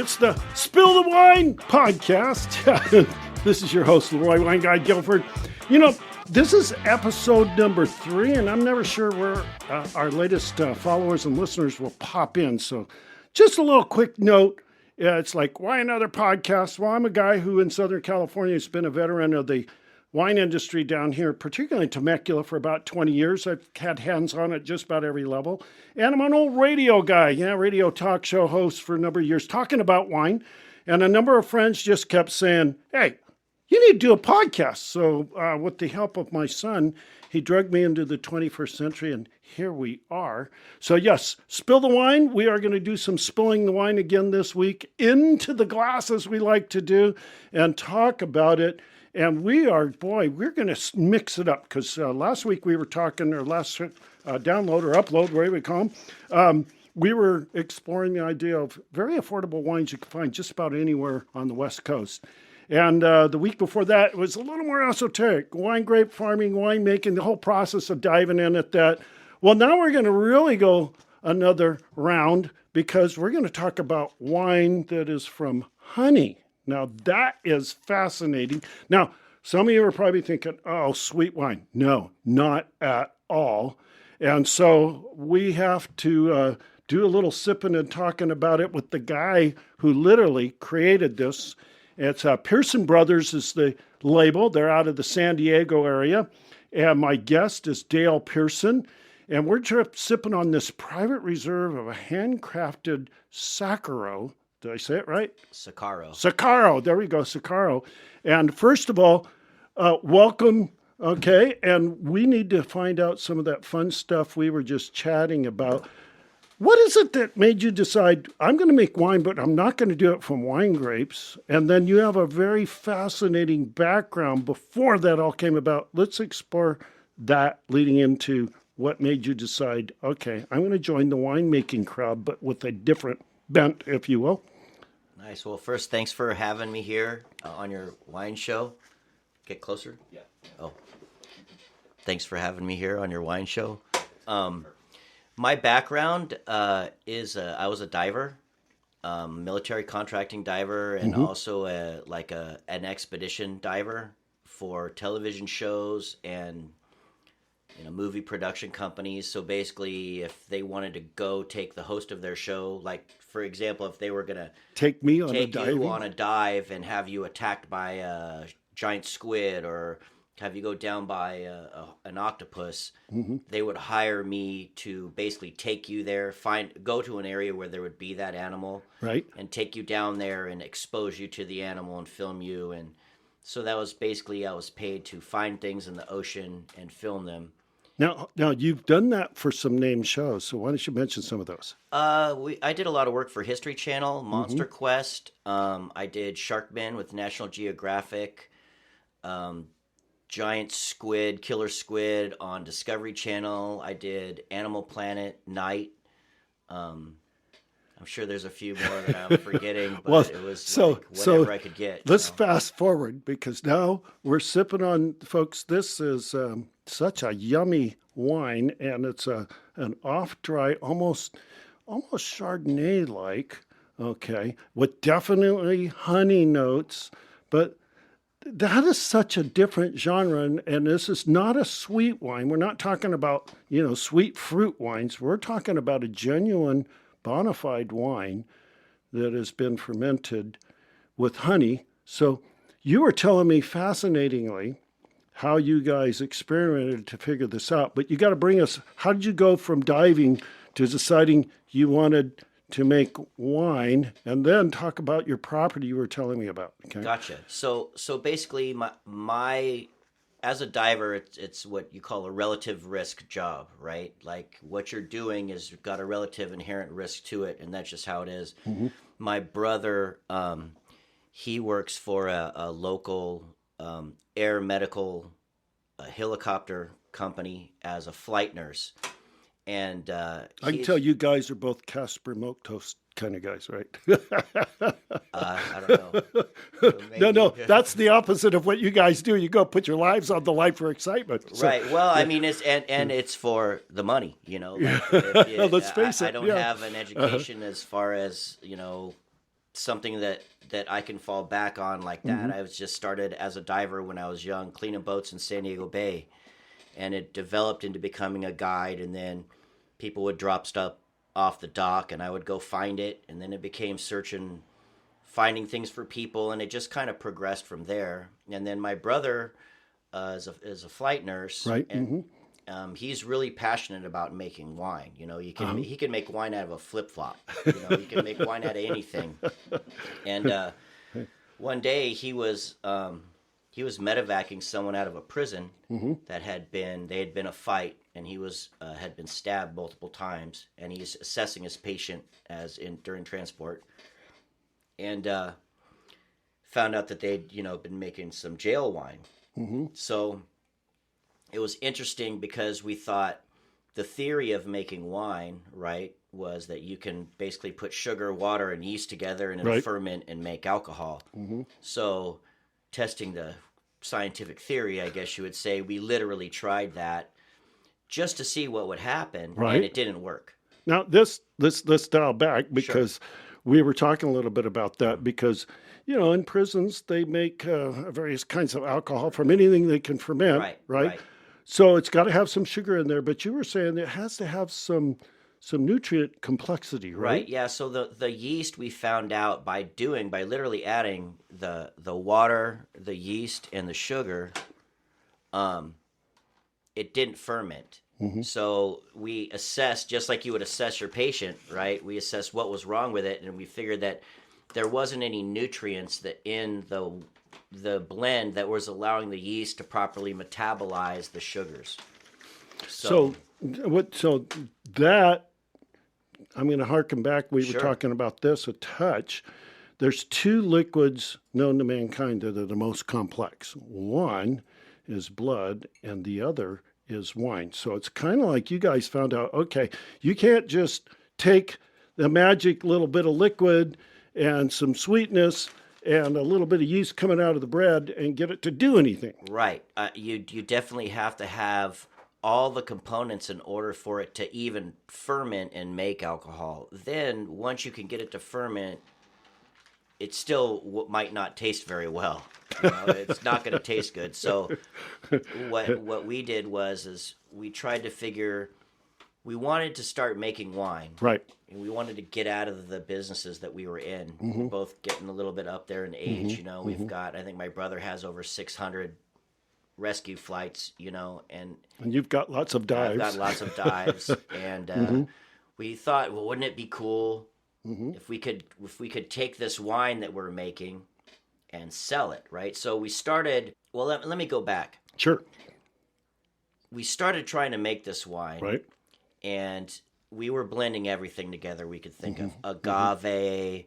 It's the Spill the Wine podcast. This is your host, Leroy Wine Guy Guilford. You know, this is episode number 3, and I'm never sure where our latest followers and listeners will pop in. So just a little quick note. It's like, why another podcast? Well, I'm a guy who in Southern California has been a veteran of the wine industry down here, particularly in Temecula, for about 20 years. I've had hands on at just about every level. And I'm an old radio guy, radio talk show host for a number of years, talking about wine. And a number of friends just kept saying, hey, you need to do a podcast. So with the help of my son, he drugged me into the 21st century, and here we are. So yes, Spill the Wine. We are going to do some spilling the wine again this week into the glasses we like to do and talk about it. And we're going to mix it up because last week we were talking, or last download or upload, whatever we call them, we were exploring the idea of very affordable wines you can find just about anywhere on the West Coast. And the week before that was a little more esoteric, wine grape farming, winemaking, the whole process of diving in at that. Well, now we're going to really go another round because we're going to talk about wine that is from honey. Now, that is fascinating. Now, some of you are probably thinking, oh, sweet wine. No, not at all. And so we have to do a little sipping and talking about it with the guy who literally created this. It's Pearson Brothers is the label. They're out of the San Diego area. And my guest is Dale Pearson. And we're sipping on this private reserve of a handcrafted Saccharo. Did I say it right? Saccharo. There we go, Saccharo. And first of all, welcome. Okay. And we need to find out some of that fun stuff we were just chatting about. What is it that made you decide, I'm going to make wine, but I'm not going to do it from wine grapes? And then you have a very fascinating background before that all came about. Let's explore that leading into what made you decide, okay, I'm going to join the winemaking crowd, but with a different bent, if you will. Nice. Well, first, thanks for having me here on your wine show. Get closer. Yeah. Oh. Thanks for having me here on your wine show. My background is I was a diver, military contracting diver, and also an expedition diver for television shows and movie production companies. So basically, if they wanted to go take the host of their show, like for example, if they were gonna take you on a dive and have you attacked by a giant squid or have you go down by an octopus, they would hire me to basically take you there, go to an area where there would be that animal, right, and take you down there and expose you to the animal and film you. And so that was basically, I was paid to find things in the ocean and film them. Now you've done that for some named shows, so why don't you mention some of those? I did a lot of work for History Channel, Monster Quest. I did Sharkman with National Geographic. Giant squid, killer squid on Discovery Channel. I did Animal Planet, Night. I'm sure there's a few more that I'm forgetting, but it was whatever I could get. Let's fast forward because now we're sipping on, folks, this is such a yummy wine, and it's an off-dry, almost Chardonnay-like, okay, with definitely honey notes, but that is such a different genre, and this is not a sweet wine. We're not talking about, sweet fruit wines. We're talking about a genuine bona fide wine that has been fermented with honey. So you were telling me fascinatingly how you guys experimented to figure this out, but you got to bring us, how did you go from diving to deciding you wanted to make wine, and then talk about your property you were telling me about. Okay? Gotcha. So basically, my as a diver, it's what you call a relative risk job, right? Like what you're doing is you've got a relative inherent risk to it, and that's just how it is. My brother, he works for a local air medical helicopter company as a flight nurse. And I can tell you guys are both Casper Milk Toast kind of guys, right? I don't know. No, that's the opposite of what you guys do. You go put your lives on the line for excitement. So, right. Well, I mean, it's for the money, Let's face it. I don't have an education as far as, something that I can fall back on like that. I was just started as a diver when I was young, cleaning boats in San Diego Bay, and it developed into becoming a guide. And then people would drop stuff off the dock, and I would go find it, and then it became finding things for people, and it just kind of progressed from there. And then my brother is a flight nurse, Right. and he's really passionate about making wine. You know, he can make wine out of a flip flop. You know, he can make wine out of anything. And one day he was medevacing someone out of a prison that had been a fight, and he was had been stabbed multiple times, and he's assessing his patient during transport, and found out that they'd been making some jail wine. So it was interesting because we thought the theory of making wine, right, was that you can basically put sugar, water, and yeast together and it'll ferment and make alcohol. So testing the scientific theory, I guess you would say, we literally tried that just to see what would happen, and it didn't work. Now, let's dial back because we were talking a little bit about that because, in prisons, they make various kinds of alcohol from anything they can ferment, right? So it's got to have some sugar in there, but you were saying it has to have some nutrient complexity, right? Right, yeah. So the yeast we found out by literally adding the water, the yeast, and the sugar, it didn't ferment. So we assessed, just like you would assess your patient, right? We assessed what was wrong with it, and we figured that there wasn't any nutrients that in the blend that was allowing the yeast to properly metabolize the sugars. So that, I'm going to harken back. We were talking about this a touch. There's two liquids known to mankind that are the most complex. One is blood, and the other is wine. So it's kind of like you guys found out, okay, you can't just take the magic little bit of liquid and some sweetness and a little bit of yeast coming out of the bread and get it to do anything. Right. You definitely have to have all the components in order for it to even ferment and make alcohol. Then once you can get it to ferment, it still might not taste very well. It's not going to taste good. So what we did was we tried to figure, we wanted to start making wine. Right. And we wanted to get out of the businesses that we were in. We're both getting a little bit up there in age. We've got, I think my brother has over 600 rescue flights, and you've got lots of dives. I've got lots of dives. And we thought, well, wouldn't it be cool if we could take this wine that we're making and sell it, right? So we started, well, let me go back. Sure. We started trying to make this wine. Right. And we were blending everything together we could think of. Agave,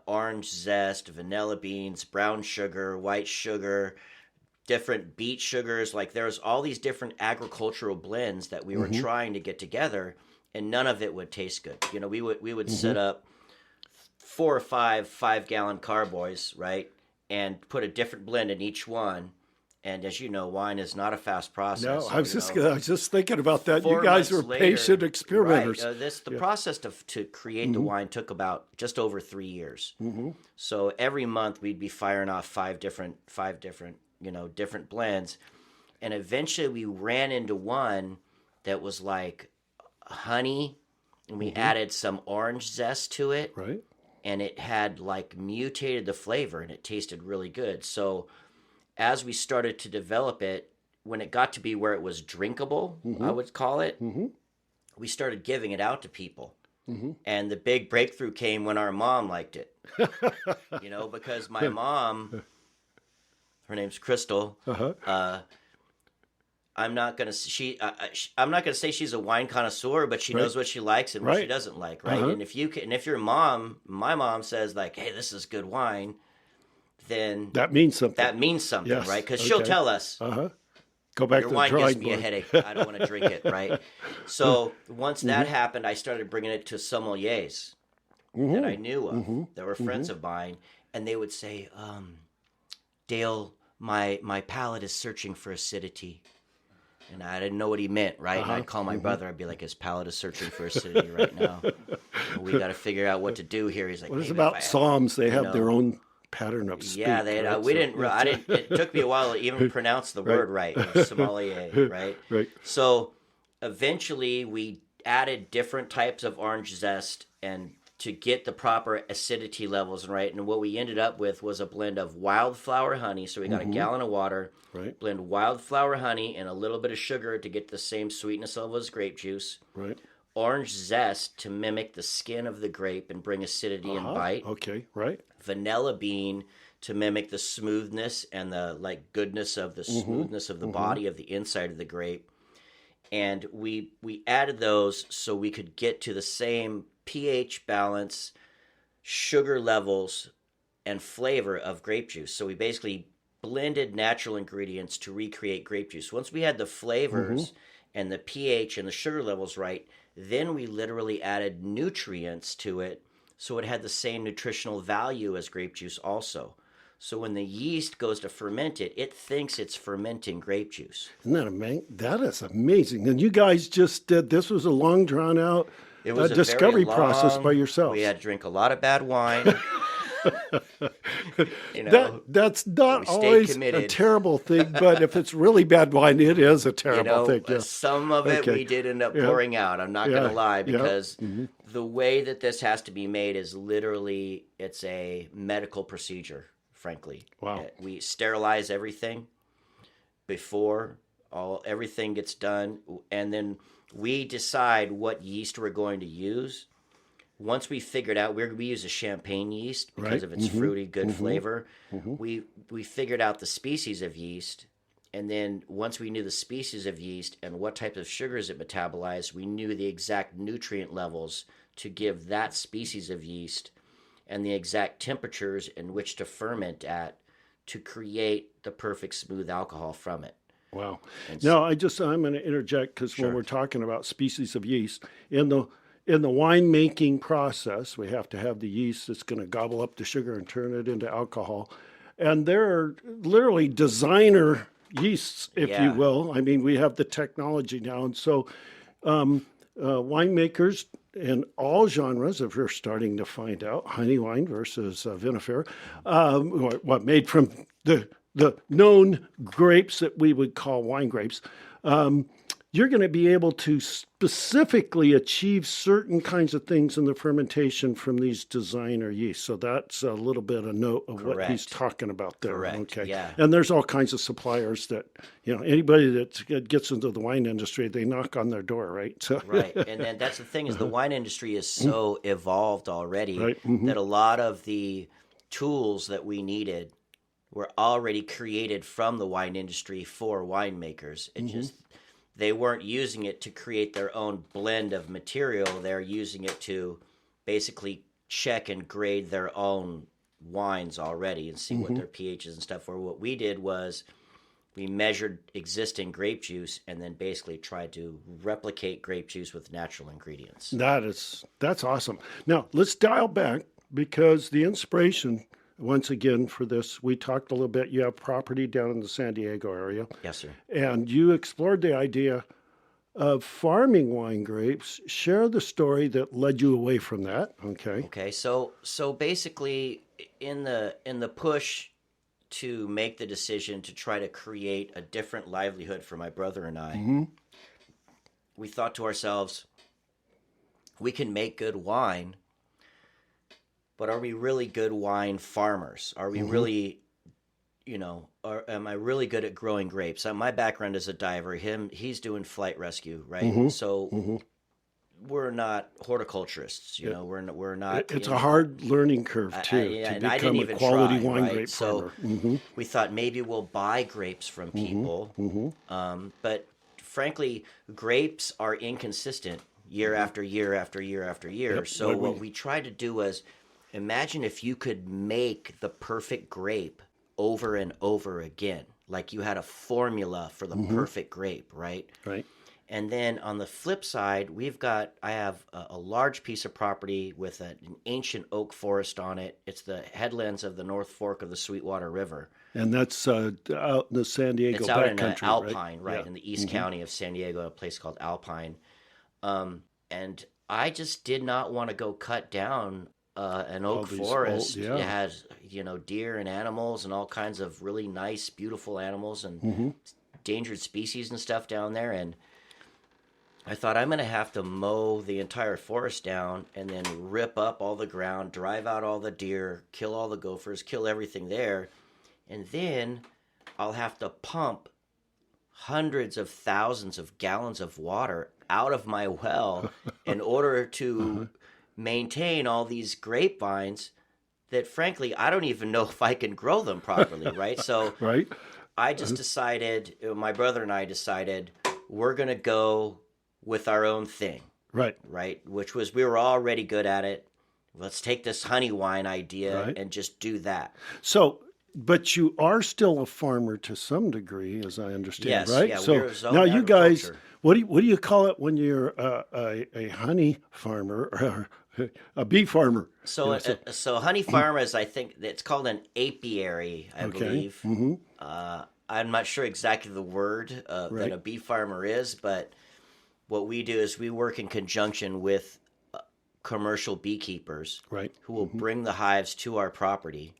orange zest, vanilla beans, brown sugar, white sugar, different beet sugars. Like there's all these different agricultural blends that we were trying to get together, and none of it would taste good. We would set up 4 or 5-gallon carboys, right, and put a different blend in each one. And as you know, wine is not a fast process. No, I was just thinking about that. You guys were patient experimenters. Right, the process to create the wine took about just over 3 years. So every month we'd be firing off five different different blends, and eventually we ran into one that was like honey, and we added some orange zest to it, right? And it had like mutated the flavor, and it tasted really good. So as we started to develop it, when it got to be where it was drinkable, I would call it, we started giving it out to people. And the big breakthrough came when our mom liked it. Because my mom, her name's Crystal. I'm not gonna say she's a wine connoisseur, but she knows what she likes and what she doesn't like, right? And if your mom, my mom says like, "Hey, this is good wine," then that means something. Yes. Right? Because she'll tell us. Go back Your to wine the drawing gives me a board. headache. I don't want to drink it, right? So once that happened, I started bringing it to sommeliers that I knew of, that were friends of mine, and they would say, Dale, my palate is searching for acidity. And I didn't know what he meant, right? And I'd call my brother. I'd be like, his palate is searching for acidity right now. we got to figure out what to do here. He's like, What is "Hey, about Psalms? They have their own pattern of speak. Yeah, they. Right? We didn't. I didn't. It took me a while to even pronounce the word right. Sommelier, right? Right. So eventually, we added different types of orange zest and to get the proper acidity levels right. And what we ended up with was a blend of wildflower honey. So we got a gallon of water, Right. blend wildflower honey and a little bit of sugar to get the same sweetness level as grape juice. Right. Orange zest to mimic the skin of the grape and bring acidity and bite. Okay. Right. Vanilla bean to mimic the smoothness and the goodness of the smoothness of the body of the inside of the grape. And we added those so we could get to the same pH balance, sugar levels, and flavor of grape juice. So we basically blended natural ingredients to recreate grape juice. Once we had the flavors and the pH and the sugar levels right, then we literally added nutrients to it so it had the same nutritional value as grape juice also. So when the yeast goes to ferment it, it thinks it's fermenting grape juice. Isn't that amazing? That is amazing. And you guys just did, this was a long drawn out It was a discovery very process long- by yourself. We had to drink a lot of bad wine. You know, That's not we stayed always a committed. terrible thing, but if it's really bad wine, it is a you terrible know, thing. Yeah. some of it Okay. we did end up pouring out. I'm not going Yeah. to lie Yeah. because the way that this has to be made is literally it's a medical procedure. Frankly, Wow. We sterilize everything before everything gets done, and then we decide what yeast we're going to use. Once we figured out, we use a champagne yeast because Right. of its fruity, good flavor. We figured out the species of yeast, and then once we knew the species of yeast and what type of sugars it metabolized, we knew the exact nutrient levels to give that species of yeast and the exact temperatures in which to ferment at to create the perfect smooth alcohol from it. Wow. Now, I'm going to interject because when we're talking about species of yeast, in the winemaking process, we have to have the yeast that's going to gobble up the sugar and turn it into alcohol. And there are literally designer yeasts, if you Yeah. will. I mean, we have the technology now. And so winemakers in all genres, if you're starting to find out, honey wine versus vinifera, what made from the known grapes that we would call wine grapes, you're going to be able to specifically achieve certain kinds of things in the fermentation from these designer yeasts. So that's a little bit of note of what he's Correct. talking about there. Correct, Okay. yeah. And there's all kinds of suppliers that, anybody that gets into the wine industry, they knock on their door, right? So, Right. And then that's the thing is the wine industry is so evolved already Right. that a lot of the tools that we needed were already created from the wine industry for winemakers. It just they weren't using it to create their own blend of material. They're using it to basically check and grade their own wines already and see what their pHs and stuff were. What we did was we measured existing grape juice and then basically tried to replicate grape juice with natural ingredients. that's awesome. Now, let's dial back because the inspiration, once again, for this, we talked a little bit. You have property down in the San Diego area. Yes, sir. And you explored the idea of farming wine grapes. Share the story that led you away from that. Okay. Okay, so basically in the push to make the decision to try to create a different livelihood for my brother and I, we thought to ourselves, we can make good wine, but are we really good wine farmers? Are we really, am I really good at growing grapes? My background is a diver. He's doing flight rescue, right? So we're not horticulturists, we're not. It's a hard learning curve, too, to and I didn't become a even quality try, wine right? grape So farmer. we thought maybe we'll buy grapes from people. But frankly, grapes are inconsistent year after year after year after year. Yep. So what we tried to do was imagine if you could make the perfect grape over and over again, like you had a formula for the perfect grape, right? Right. And then on the flip side, I have a large piece of property with an ancient oak forest on it. It's the headlands of the North Fork of the Sweetwater River. And that's out in the San Diego It's out in backcountry, Alpine, right, Yeah. in the East County of San Diego, a place called Alpine. And I just did not want to go cut down an oak these forest. old- yeah. It had, deer and animals and all kinds of really nice, beautiful animals and endangered species and stuff down there. And I thought I'm going to have to mow the entire forest down and then rip up all the ground, drive out all the deer, kill all the gophers, kill everything there. And then I'll have to pump hundreds of thousands of gallons of water out of my well in order to maintain all these grapevines that, frankly, I don't even know if I can grow them properly, right? So Right. I just decided, my brother and I decided, we're going to go with our own thing, Right. which was, we were already good at it. Let's take this honey wine idea Right. and just do that. So, but you are still a farmer to some degree, as I understand, Yes, right? yeah, So we're zone now you guys, agriculture. what do you call it when you're a honey farmer or a bee farmer? So, You know, so honey farm is, I think, it's called an apiary, I believe. I'm not sure exactly the word that a bee farmer is, but what we do is we work in conjunction with commercial beekeepers Right. who will bring the hives to our property,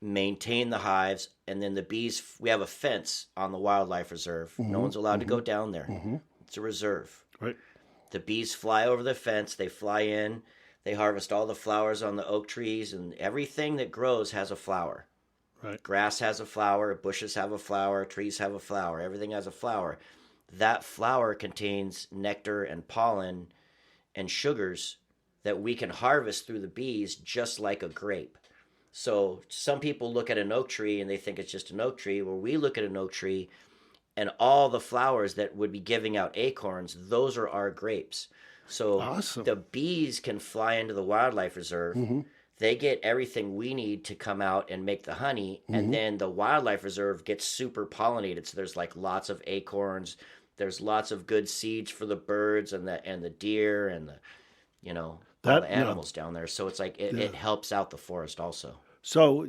maintain the hives, and then the bees, we have a fence on the wildlife reserve. No one's allowed to go down there. It's a reserve. Right. The bees fly over the fence, they fly in, they harvest all the flowers on the oak trees, and everything that grows has a flower. Right. Grass has a flower, bushes have a flower, trees have a flower, everything has a flower. That flower contains nectar and pollen and sugars that we can harvest through the bees just like a grape. So some people look at an oak tree and they think it's just an oak tree. Well, we look at an oak tree and all the flowers that would be giving out acorns, those are our grapes. So Awesome. the bees can fly into the wildlife reserve. They get everything we need to come out and make the honey. And then the wildlife reserve gets super pollinated. So there's like lots of acorns. There's lots of good seeds for the birds and the deer and the, all the animals down there. So it's like it helps out the forest also. So,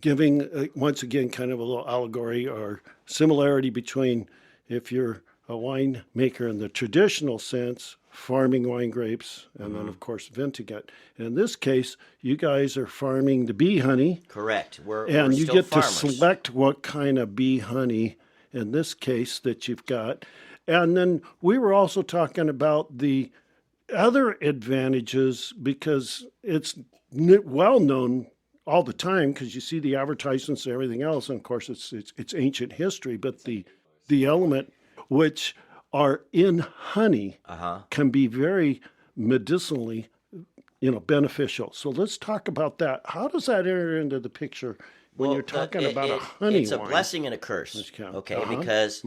giving once again kind of a little allegory or similarity between if you're a winemaker in the traditional sense, farming wine grapes, and then of course venting it. In this case, you guys are farming the bee honey, Correct. We're and you still get farmers. to select what kind of bee honey in this case that you've got. And then we were also talking about the other advantages because it's well known all the time because you see the advertisements and everything else, and of course it's ancient history. But the element which are in honey can be very medicinally, beneficial. So let's talk about that. How does that enter into the picture when you're talking about a honey It's a wine? blessing and a curse. Okay, because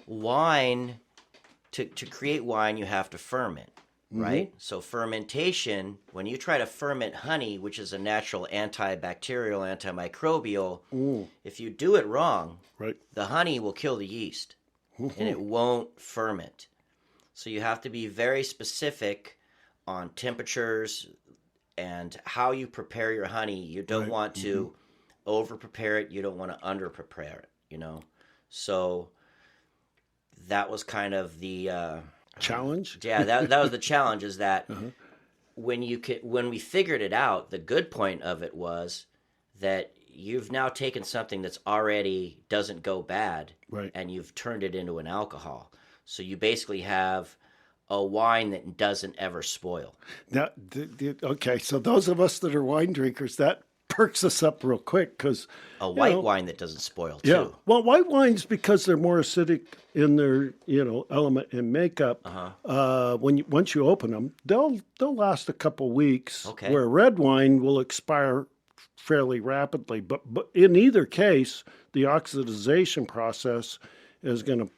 wine, to create wine, you have to ferment. Right? So fermentation, when you try to ferment honey, which is a natural antibacterial, antimicrobial, if you do it wrong, Right. the honey will kill the yeast and it won't ferment. So you have to be very specific on temperatures and how you prepare your honey. You don't want to over prepare it, you don't want to under prepare it, So that was kind of the Challenge? yeah, that was the challenge, is that when we figured it out, the good point of it was that you've now taken something that's already doesn't go bad, Right. and you've turned it into an alcohol. So you basically have a wine that doesn't ever spoil. Now, okay, so those of us that are wine drinkers, that perks us up real quick because A white wine that doesn't spoil too. yeah. Well, white wines, because they're more acidic in their element and makeup. Once you open them, they'll last a couple weeks. Okay. Where red wine will expire fairly rapidly, but in either case, the oxidization process is going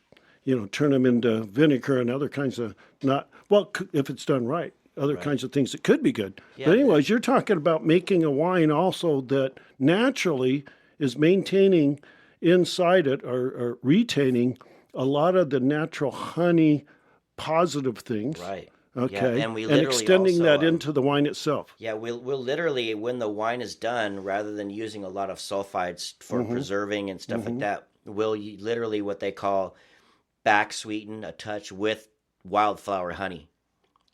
to turn them into vinegar and other kinds of if it's done right. Other kinds of things that could be good. Yeah. But anyways, you're talking about making a wine also that naturally is maintaining inside it or retaining a lot of the natural honey positive things. Right. Okay. Yeah, and we literally extending also, that into the wine itself. Yeah, we'll literally, when the wine is done, rather than using a lot of sulfides for preserving and stuff like that, we'll literally what they call back sweeten a touch with wildflower honey.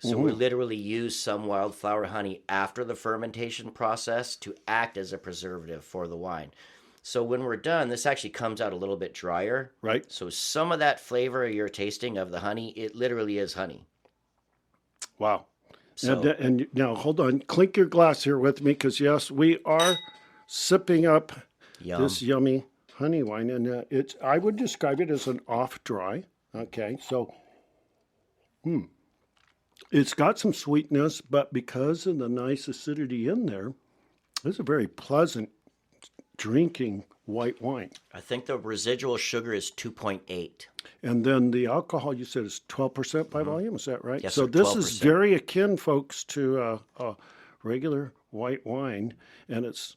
So we literally use some wildflower honey after the fermentation process to act as a preservative for the wine. So when we're done, this actually comes out a little bit drier. Right. So some of that flavor you're tasting of the honey, it literally is honey. Wow. So, And now, hold on. Clink your glass here with me, because, yes, we are sipping up this yummy honey wine. And I would describe it as an off-dry. Okay, so it's got some sweetness, but because of the nice acidity in there, it's a very pleasant drinking white wine. I think the residual sugar is 2.8. And then the alcohol, you said, is 12% by volume. Is that right? Yes, so sir, this 12%. is very akin, folks, to a regular white wine. And it's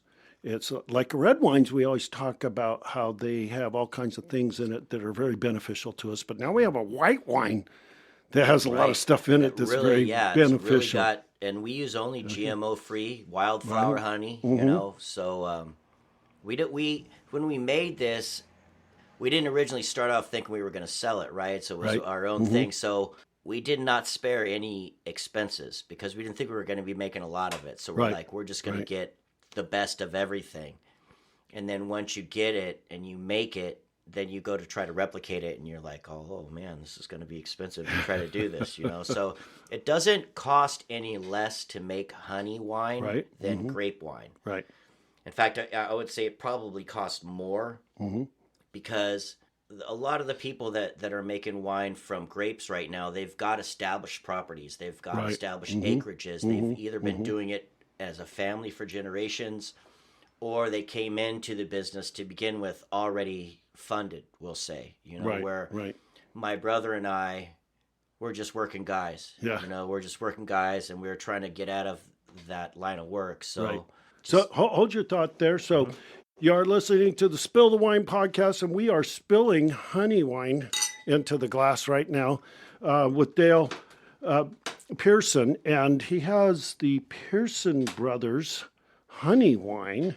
like red wines. We always talk about how they have all kinds of things in it that are very beneficial to us. But now we have a white wine that has a lot of stuff in it that's really, very beneficial. It's really and we use only GMO-free wildflower honey, you know. So when we made this, we didn't originally start off thinking we were going to sell it, right? So it was our own thing. So we did not spare any expenses because we didn't think we were going to be making a lot of it. So we're like, we're just going to get the best of everything. And then once you get it and you make it, then you go to try to replicate it and you're like, oh man, this is going to be expensive to try to do this, you know? So it doesn't cost any less to make honey wine than grape wine. Right. In fact, I would say it probably costs more because a lot of the people that are making wine from grapes right now, they've got established properties. They've got established acreages. They've either been doing it as a family for generations, or they came into the business to begin with already funded, we'll say, you know, where my brother and I, we're just working guys. Yeah. You know, we're just working guys, and we're trying to get out of that line of work. So, so hold your thought there. So you are listening to the Spill the Wine podcast, and we are spilling honey wine into the glass right now with Dale Pearson, and he has the Pearson Brothers honey wine,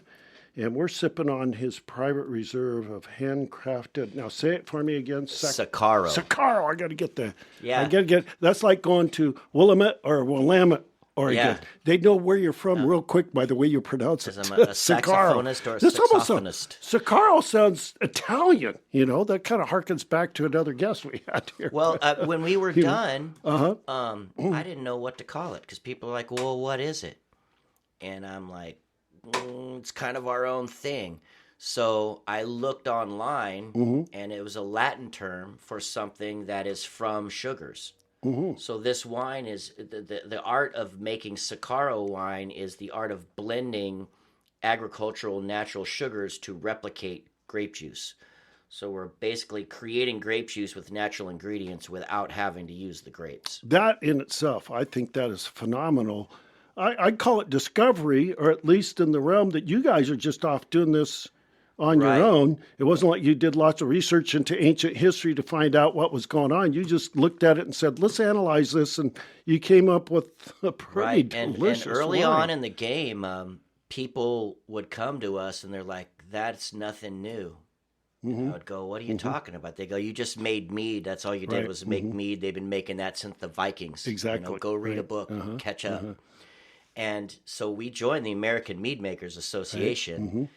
and we're sipping on his private reserve of handcrafted. Now, say it for me again. Sakaro. Sakaro. I got to get the. Yeah. I got to get. That's like going to Willamette or Willamette, Oregon. Yeah. They know where you're from real quick by the way you pronounce it. Because I'm a saxophonist or a saxophonist. Sakaro sounds Italian. You know, that kind of harkens back to another guest we had here. Well, when we were done, I didn't know what to call it because people are like, well, what is it? And I'm like, it's kind of our own thing. So I looked online, and it was a Latin term for something that is from sugars. So this wine is the art of making Sakaro wine is the art of blending agricultural natural sugars to replicate grape juice. So we're basically creating grape juice with natural ingredients without having to use the grapes. That in itself, I think that is phenomenal. I call it discovery, or at least in the realm that you guys are just off doing this on your own. It wasn't like you did lots of research into ancient history to find out what was going on. You just looked at it and said, let's analyze this, and you came up with a pretty delicious and early wine. on in the game, people would come to us and they're like, that's nothing new. I would go, what are you talking about? They go, you just made mead. That's all you did was make mead. They've been making that since the Vikings. Exactly. You know, go read a book, catch up. And so we joined the American Mead Makers Association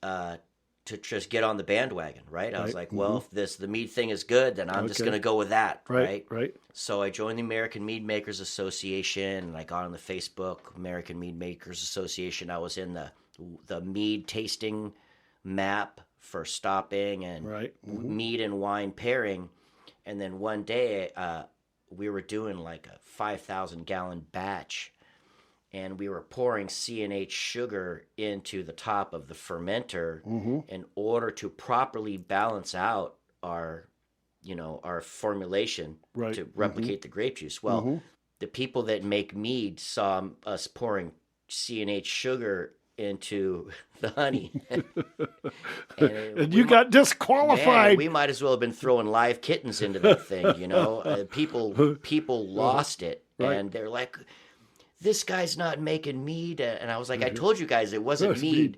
to just get on the bandwagon, right? I was like, well, if the mead thing is good, then I'm just going to go with that, right? So I joined the American Mead Makers Association, and I got on the Facebook American Mead Makers Association. I was in the mead tasting map for stopping and mead and wine pairing. And then one day we were doing like a 5,000 gallon batch, and we were pouring C&H sugar into the top of the fermenter in order to properly balance out our formulation to replicate the grape juice. Well, the people that make mead saw us pouring C&H sugar into the honey. and you got disqualified. Man, we might as well have been throwing live kittens into that thing, you know. People lost it, and they're like, this guy's not making mead. And I was like, I told you guys it wasn't mead.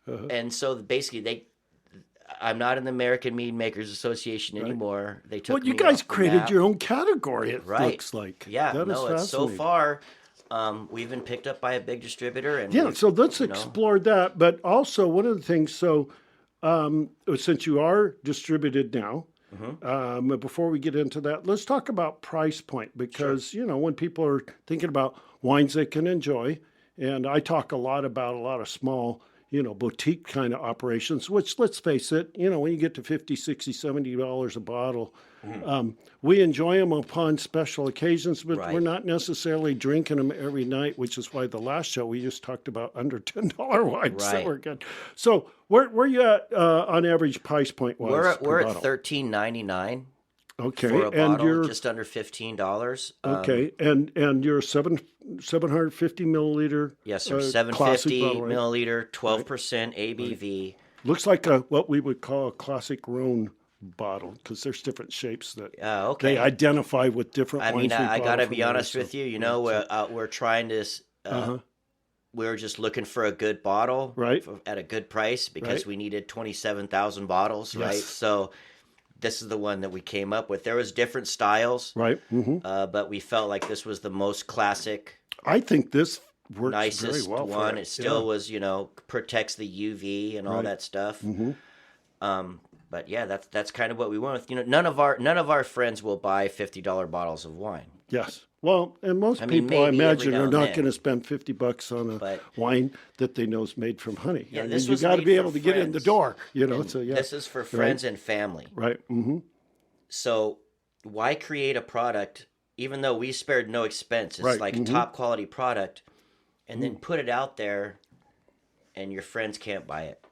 And so basically I'm not in the American Mead Makers Association anymore. They took Well, you me guys off the created map. your own category, it Right. looks like. Yeah, That is no, it's so fascinating. far, we've been picked up by a big distributor, and Yeah, so let's you know, explore that. But also, one of the things, so since you are distributed now, but before we get into that, let's talk about price point because, when people are thinking about wines they can enjoy, and I talk a lot about a lot of small, boutique kind of operations, which let's face it, when you get to $50, $60, $70 a bottle, we enjoy them upon special occasions, but we're Right. not necessarily drinking them every night, which is why the last show we just talked about under $10 wines that Right. were good. So where you at on average price point wise? we're at bottle? $13.99 Okay, for a and bottle, you're just under $15. okay, and you're 750 milliliter. Yes, sir. Classic 750 bottle, right? milliliter, 12% ABV. Looks like what we would call a classic Rhone bottle because there's different shapes that Okay. they identify with different I wines. mean, we I bottle gotta from be there, honest so- with you. We're trying to. We were just looking for a good bottle, Right. at a good price because Right. we needed 27,000 bottles, right? Yes. So this is the one that we came up with. There was different styles, Right. but we felt like this was the most classic, I think this works nicest very well one. for It still was, protects the UV and all Right. that stuff. But yeah, that's kind of what we went with. None of our friends will buy $50 bottles of wine. Yes. Well, and most mean, people, I maybe every imagine, now are and not then. going to spend $50 on a But- wine that they know is made from honey. Yeah, I mean, this you was got to made be for able to get in the friends. door, And So yeah, this is for friends and family. right. So why create a product, even though we spared no expense? It's Right, like a top quality product, and then put it out there, and your friends can't buy it.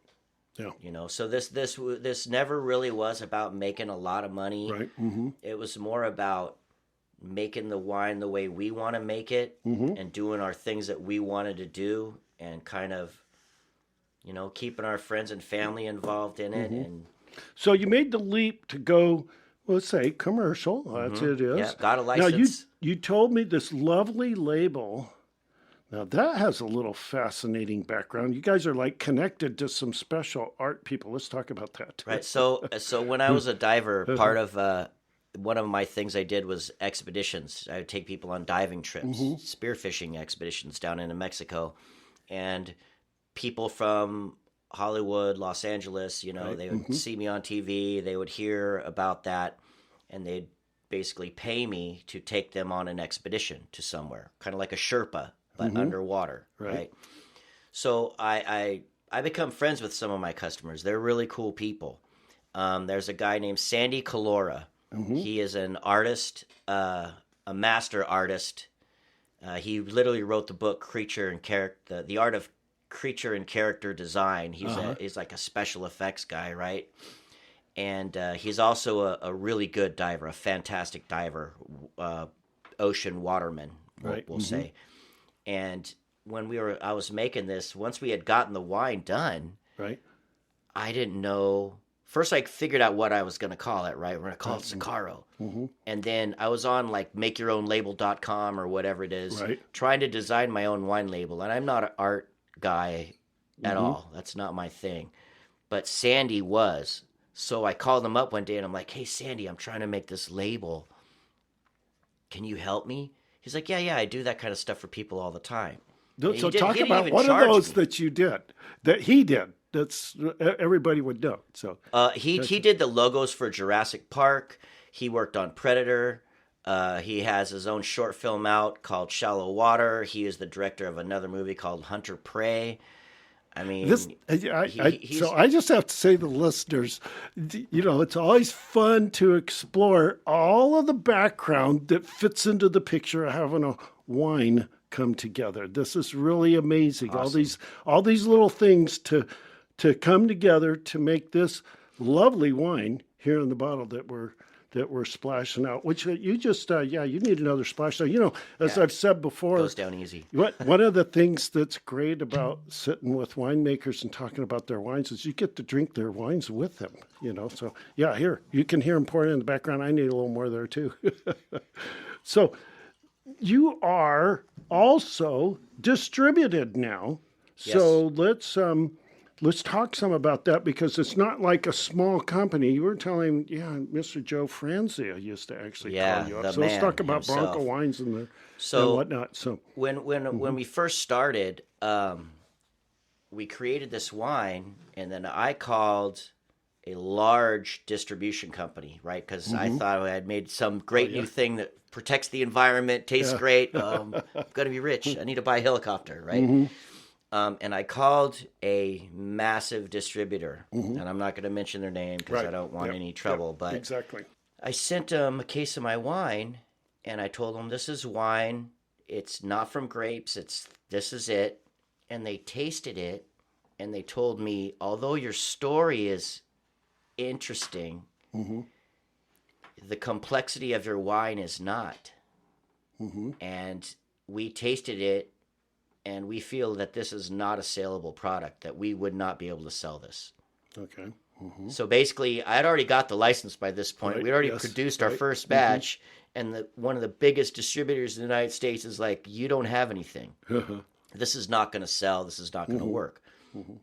Yeah. So this never really was about making a lot of money. Right. It was more about making the wine the way we want to make it, and doing our things that we wanted to do, and kind of, keeping our friends and family involved in it. And So you made the leap to go, let's say, commercial. That's it is. yeah, got a Now license. you told me this lovely label. Now that has a little fascinating background. You guys are like connected to some special art people. Let's talk about that. Right. So when I was a diver, part of one of my things I did was expeditions. I would take people on diving trips, spearfishing expeditions down into Mexico, and people from Hollywood, Los Angeles, they would see me on TV, they would hear about that, and they'd basically pay me to take them on an expedition to somewhere, kind of like a Sherpa, but underwater, right? So I become friends with some of my customers. They're really cool people. There's a guy named Sandy Calora. He is an artist, a master artist. He literally wrote the book Creature and Character, the Art of Creature and Character Design. He's like a special effects guy, right? And he's also a really good diver, a fantastic diver, ocean waterman, we'll say. And when I was making this, once we had gotten the wine done, Right. I didn't know. First, I figured out what I was going to call it, right? We're going to call it Sicaro. And then I was on like makeyourownlabel.com or whatever it is, Right. trying to design my own wine label. And I'm not an art guy at all. That's not my thing. But Sandy was. So I called him up one day and I'm like, hey, Sandy, I'm trying to make this label. Can you help me? He's like, yeah, I do that kind of stuff for people all the time. So He didn't talk even about one of charge those me. that you did, that he did. That's everybody would know. So He did the logos for Jurassic Park. He worked on Predator. He has his own short film out called Shallow Water. He is the director of another movie called Hunter Prey. I mean, this, he's- so I just have to say to the listeners, it's always fun to explore all of the background that fits into the picture of having a wine come together. This is really amazing. Awesome. All these little things to come together to make this lovely wine here in the bottle that we're splashing out. Which you just you need another splash. So as I've said before, goes down easy. one of the things that's great about sitting with winemakers and talking about their wines is you get to drink their wines with them. So here you can hear them pouring in the background. I need a little more there too. So you are also distributed now. So let's let's talk some about that because it's not like a small company. You were telling, Mr. Joe Franzia used to actually call you up. the So let's man talk about himself. Bronco wines and So whatnot. So when we first started, we created this wine, and then I called a large distribution company, right? Because I thought I had made some great new thing that protects the environment, tastes great. I'm gonna be rich. I need to buy a helicopter, right? And I called a massive distributor, and I'm not going to mention their name because I don't want any trouble. But exactly. I sent them a case of my wine, and I told them, "This is wine. It's not from grapes. This is it." And they tasted it, and they told me, "Although your story is interesting, the complexity of your wine is not." And we tasted it. And we feel that this is not a saleable product, that we would not be able to sell this. Okay. So basically, I had already got the license by this point. Right. We'd already Yes. produced our first batch, and one of the biggest distributors in the United States is like, you don't have anything. This is not going to sell. This is not going to work.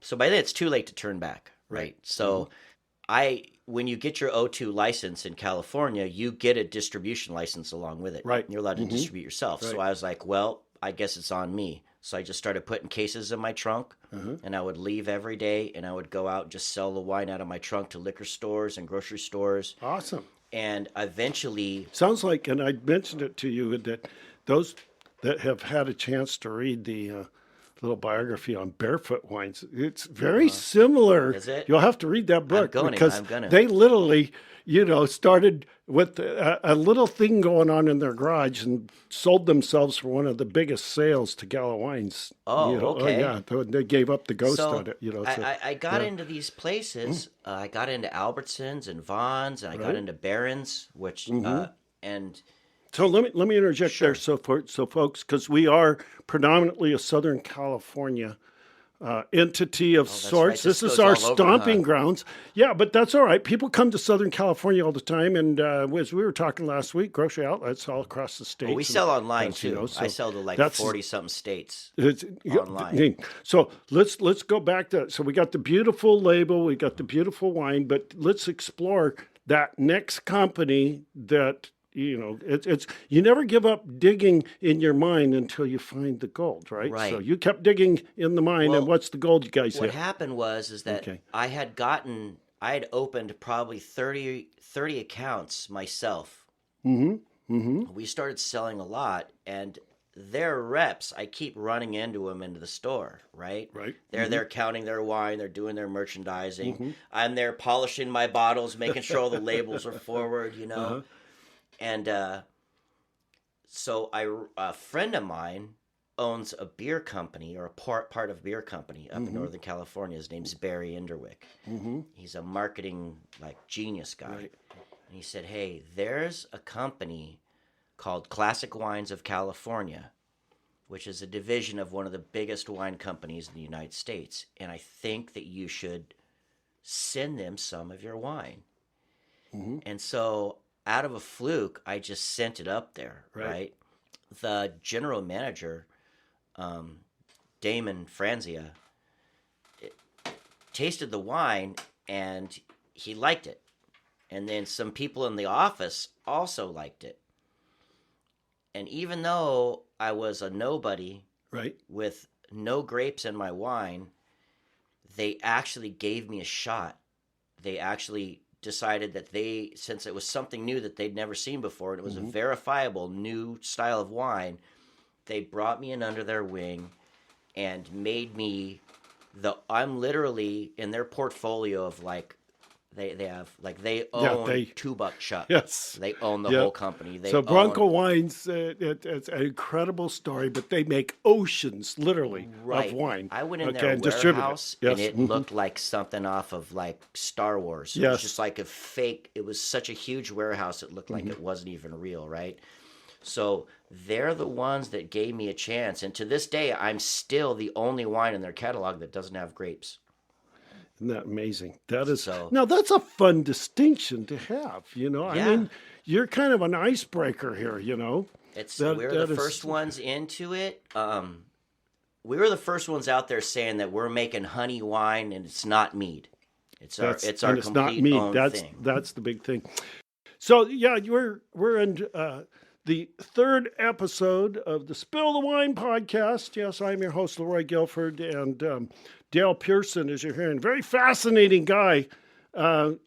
So by then, it's too late to turn back, right? So when you get your O2 license in California, you get a distribution license along with it. Right. You're allowed to distribute yourself. So I was like, well, I guess it's on me. So I just started putting cases in my trunk, and I would leave every day, and I would go out and just sell the wine out of my trunk to liquor stores and grocery stores. Awesome. And eventually, Sounds like, and I mentioned it to you, that those that have had a chance to read the little biography on barefoot wines, it's very similar. Is it? You'll have to read that book I'm because gonna. they literally, started with a little thing going on in their garage and sold themselves for one of the biggest sales to Gala Wines. Oh, okay. Oh, yeah, they gave up the ghost so on it. I got into these places. I got into Albertsons and Vons, and I got into Barron's, which and So let me interject there, so folks, because we are predominantly a Southern California entity of sorts. right. This This is goes our all over, stomping grounds. Yeah, but that's all right. People come to Southern California all the time, and as we were talking last week, grocery outlets all across the state. well, we sell online too. I sell to like 40-something states online. So let's go back to, so we got the beautiful label, we got the beautiful wine, but let's explore that next company that. It's you never give up digging in your mine until you find the gold, right? Right. So you kept digging in the mine, and what's the gold you guys What hit? happened was that I had opened probably 30 accounts myself. We started selling a lot, and their reps, I keep running into them into the store, right? Right. They're counting their wine, they're doing their merchandising. I'm there polishing my bottles, making sure all the labels are forward, And so a friend of mine owns a beer company, or a part of a beer company up in Northern California. His name's Barry Inderwick. He's a marketing genius guy. Right. And he said, "Hey, there's a company called Classic Wines of California, which is a division of one of the biggest wine companies in the United States. And I think that you should send them some of your wine." And so out of a fluke, I just sent it up there, right? The general manager, Damon Franzia, tasted the wine, and he liked it. And then some people in the office also liked it. And even though I was a nobody with no grapes in my wine, they actually gave me a shot. They actually decided that since it was something new that they'd never seen before, and it was a verifiable new style of wine, they brought me in under their wing and made me I'm literally in their portfolio of they own Two Buckshot. Yes. They own the whole company. So Bronco Wines, it's an incredible story, but they make oceans, literally, of wine. I went in their warehouse, and it looked like something off of Star Wars. It was just like a fake. It was such a huge warehouse, it looked like it wasn't even real, right? So they're the ones that gave me a chance. And to this day, I'm still the only wine in their catalog that doesn't have grapes. Isn't that amazing? That is. Now, that's a fun distinction to have, I mean, you're kind of an icebreaker here, We're the first ones into it. we were the first ones out there saying that we're making honey wine and it's not mead. It's our complete own thing. That's the big thing. So yeah, we're in the third episode of the Spill the Wine podcast. Yes, I'm your host, Leroy Guilford, and Dale Pearson, as you're hearing, very fascinating guy,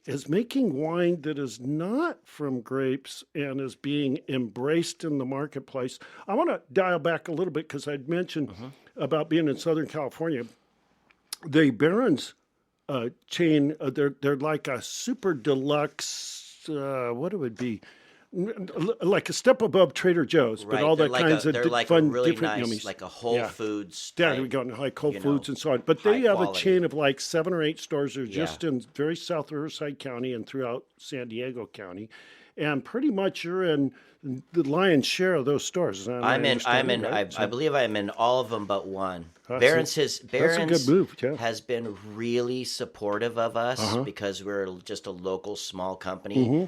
is making wine that is not from grapes and is being embraced in the marketplace. I want to dial back a little bit because I'd mentioned about being in Southern California. The Barron's chain, they're like a super deluxe, what it would be, like a step above Trader Joe's, right. but all that kinds of fun, really different nice, yummies. Like a Whole Foods. Yeah, we got like Whole Foods and so on. But they have quality. A chain of like 7 or 8 stores. They're just in very South Riverside County and throughout San Diego County, and pretty much you're in the lion's share of those stores. I believe I'm in all of them but one. Barron's that's a good move. Yeah. has been really supportive of us because we're just a local small company.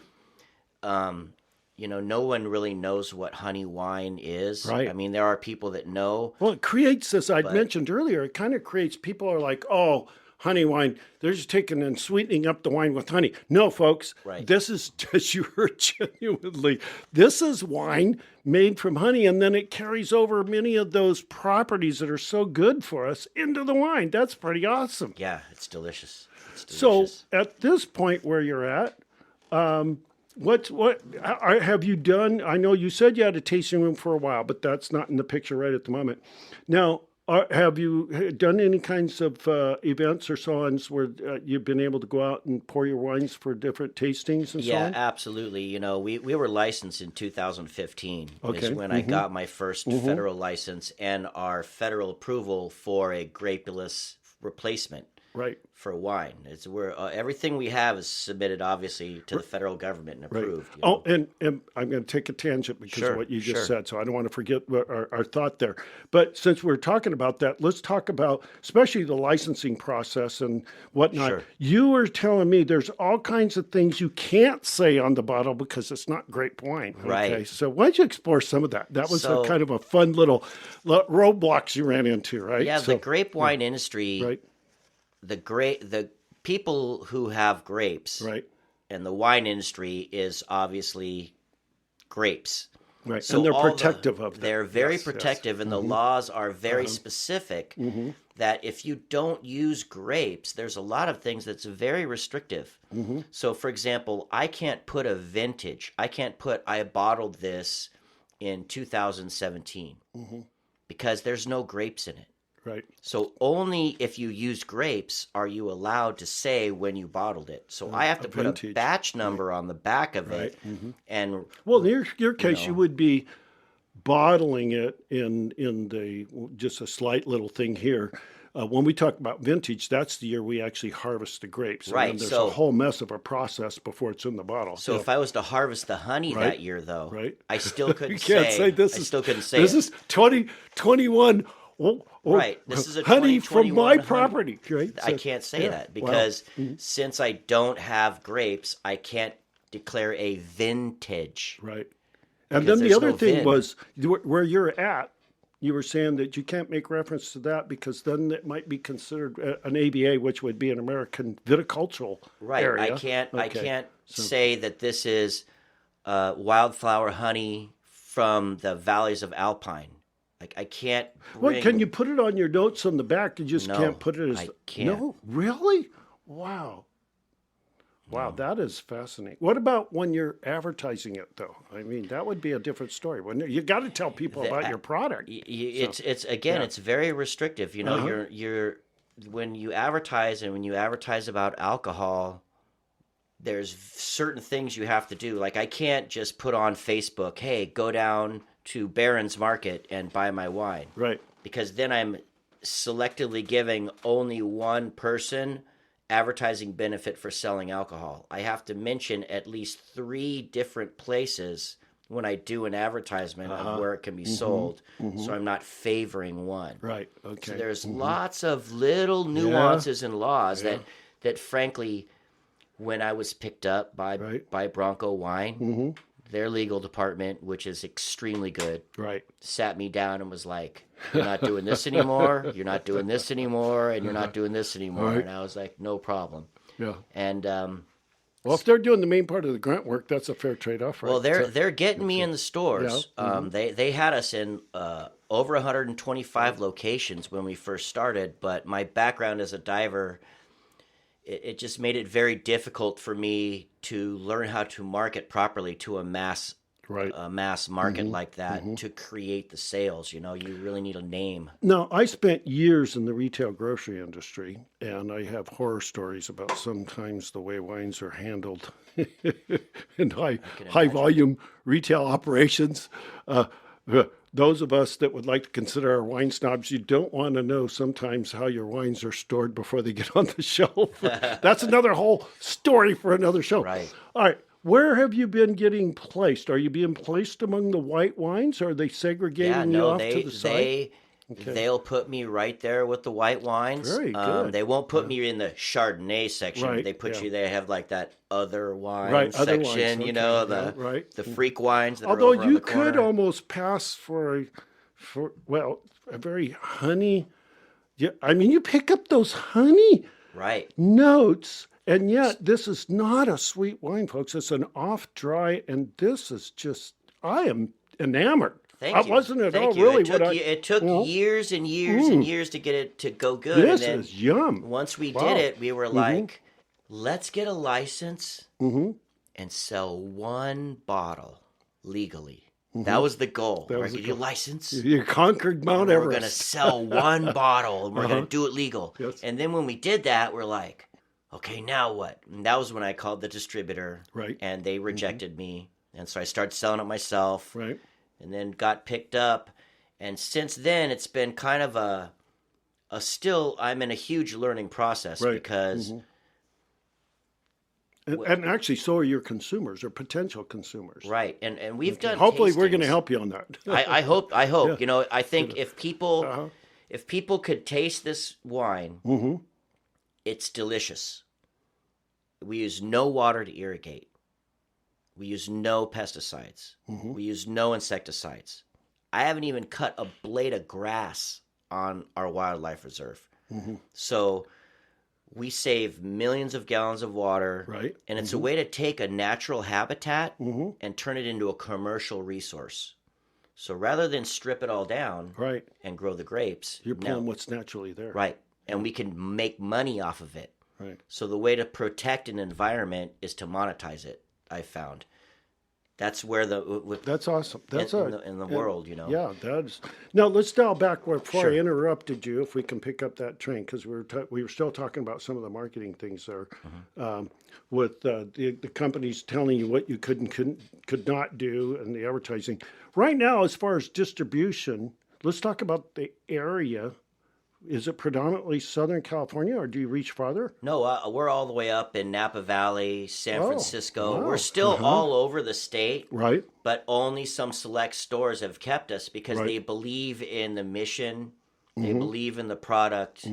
No one really knows what honey wine is. Right. I mean, there are people that know. Well, it creates this, I'd mentioned earlier, it kind of creates, people are like, oh, honey wine, they're just taking and sweetening up the wine with honey. No, folks, This is, as you heard genuinely, this is wine made from honey, and then it carries over many of those properties that are so good for us into the wine. That's pretty awesome. Yeah, it's delicious. So at this point where you're at, what have you done? I know you said you had a tasting room for a while, but that's not in the picture right at the moment. Now, have you done any kinds of events or so on where you've been able to go out and pour your wines for different tastings and so on? Yeah, absolutely. We were licensed in 2015 is when I got my first federal license and our federal approval for a grapeless replacement. Right. For wine. It's where everything we have is submitted, obviously, to the federal government and approved. Right. Oh, and I'm going to take a tangent because of what you just said, so I don't want to forget our thought there. But since we're talking about that, let's talk about especially the licensing process and whatnot. Sure. You were telling me there's all kinds of things you can't say on the bottle because it's not grape wine. Right. Okay, so why don't you explore some of that? That was a kind of a fun little roadblocks you ran into, right? Yeah, the grape wine industry... Right. The people who have grapes, and the wine industry is obviously grapes, right? So and they're protective of that. They're very protective, and the laws are very specific. That if you don't use grapes, there's a lot of things that's very restrictive. So, for example, I can't put a vintage. I bottled this in 2017 because there's no grapes in it. Right. So only if you use grapes are you allowed to say when you bottled it. So I have to put a batch number on the back of it. And well, in your case, you would be bottling it in the just a slight little thing here. When we talk about vintage, that's the year we actually harvest the grapes. Right. And there's a whole mess of a process before it's in the bottle. So if I was to harvest the honey that year, though, I still couldn't you can't say this. I still couldn't say this is 2021. Right. This is a honey from my property. Right? I can't say that because since I don't have grapes, I can't declare a vintage. Right. And then the other thing was where you're at, you were saying that you can't make reference to that because then it might be considered an AVA, which would be an American viticultural area. I can't say that this is wildflower honey from the valleys of Alpine. Like I can't. Well, can you put it on your notes on the back? You just can't put it as. I can't. No, really? Wow. Wow, that is fascinating. What about when you're advertising it, though? I mean, that would be a different story. You got to tell people about your product. It's very restrictive. You're when you advertise and when you advertise about alcohol, there's certain things you have to do. Like I can't just put on Facebook, "Hey, go down to Barron's Market and buy my wine." Right. Because then I'm selectively giving only one person advertising benefit for selling alcohol. I have to mention at least 3 different places when I do an advertisement of where it can be sold, so I'm not favoring one. Right, okay. So there's lots of little nuances and laws that frankly, when I was picked up by Bronco Wine, their legal department, which is extremely good, Right. sat me down and was like, "You're not doing this anymore. You're not doing this anymore, and you're not doing this anymore." Right. And I was like, "No problem." Yeah. And Well, if they're doing the main part of the grunt work, that's a fair trade-off, right? well, they're getting me in the stores. Yeah. They had us in over 125 locations when we first started, but my background as a diver, it just made it very difficult for me to learn how to market properly to a mass Right. market like that to create the sales. You really need a name. Now, I spent years in the retail grocery industry, and I have horror stories about sometimes the way wines are handled in high volume retail operations. Those of us that would like to consider our wine snobs, you don't want to know sometimes how your wines are stored before they get on the shelf. That's another whole story for another show. Right. All right. Where have you been getting placed? Are you being placed among the white wines? Or are they segregating you off to the side? They'll put me right there with the white wines. Very good. They won't put me in the Chardonnay section. Right, They put yeah. you. They have like that other wine Right, other section. wines, The okay, yeah, right. the freak wines. That Although are over on you the could corner. almost pass for a very honey. Yeah, I mean, you pick up those honey Right. notes, and yet this is not a sweet wine, folks. It's an off dry, and this is just. I am enamored. Thank you. Wasn't at Thank all you. really It took, what I. it took you know, years and years and years to get it to go good. This and then is yum. once we Wow. did it, we were like, let's get a license and sell one bottle legally. That was the goal. We're was going to the get a goal. license. You conquered Mount We're going to Everest. sell one bottle and we're going to do it legal. Yes. And then when we did that, we're like, okay, now what? And that was when I called the distributor. Right. And they rejected me. And so I started selling it myself. Right. And then got picked up. And since then, it's been kind of a still, I'm in a huge learning process Right. because And actually, so are your consumers or potential consumers. right. And we've done Hopefully, we're going to tastings. help you on that. I hope. Yeah. I think if people Uh-huh. could taste this wine, it's delicious. We use no water to irrigate. We use no pesticides. We use no insecticides. I haven't even cut a blade of grass on our wildlife reserve. So we save millions of gallons of water. Right. And it's a way to take a natural habitat and turn it into a commercial resource. So rather than strip it all down Right. and grow the grapes, You're no. pulling what's naturally there. Right. And we can make money off of it. Right. So the way to protect an environment is to monetize it, I found. That's where That's awesome. That's in the world, Yeah, that's. Now let's dial back before Sure. I interrupted you. If we can pick up that train, because we were still talking about some of the marketing things there, with the companies telling you what you could and could not do, and the advertising. Right now, as far as distribution, let's talk about the area. Is it predominantly Southern California, or do you reach farther? No, we're all the way up in Napa Valley, San Francisco. wow. We're still all over the state, Right. but only some select stores have kept us because Right. they believe in the mission, they believe in the product,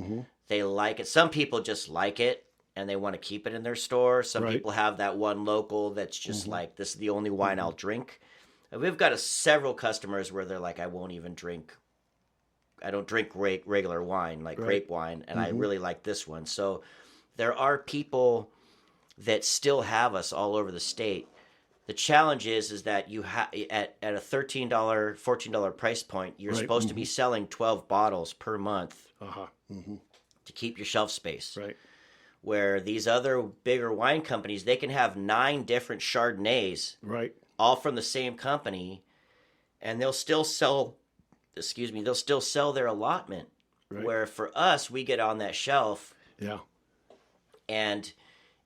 they like it. Some people just like it and they want to keep it in their store. Some Right. people have that one local that's just like, this is the only wine I'll drink. And we've got several customers where they're like, I don't drink regular wine, like grape wine, and I really like this one. So there are people that still have us all over the state. The challenge is that you at a $13, $14 price point, you're Right. supposed to be selling 12 bottles per month Uh-huh. to keep your shelf space. Right. Where these other bigger wine companies, they can have 9 different Chardonnays, Right. all from the same company, and they'll still sell their allotment. Right. Where for us, we get on that shelf Yeah. and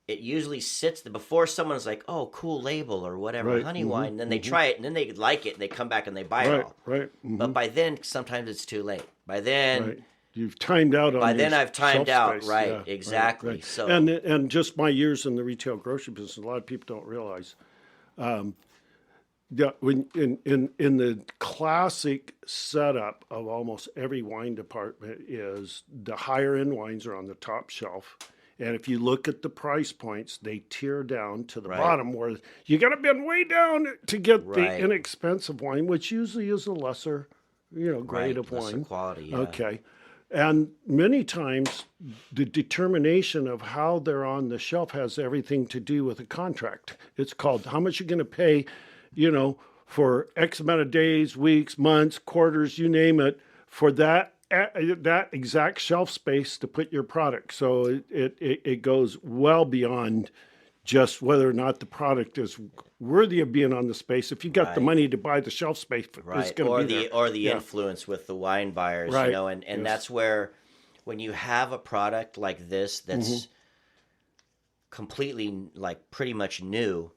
it usually sits there before someone's like, oh, cool label or whatever, Right. honey wine. And then they try it and then they like it and they come back and they buy it Right. all. Right. But by then, sometimes it's too late. By then, Right. You've timed out on by your then I've timed shelf out. space. Right. Yeah, Exactly. right. So, And just my years in the retail grocery business, a lot of people don't realize. Yeah, when in the classic setup of almost every wine department is the higher end wines are on the top shelf, And if you look at the price points, they tear down to the bottom where you got to bend way down to get the inexpensive wine, which usually is a lesser, grade of lesser wine. Quality, yeah. Okay. And many times the determination of how they're on the shelf has everything to do with a contract. It's called how much you're going to pay, for X amount of days, weeks, months, quarters, you name it, for that exact shelf space to put your product. So it goes well beyond just whether or not the product is worthy of being on the space. If you got the money to buy the shelf space, it's going to be there. Or the influence with the wine buyers, and that's where when you have a product like this that's completely pretty much new,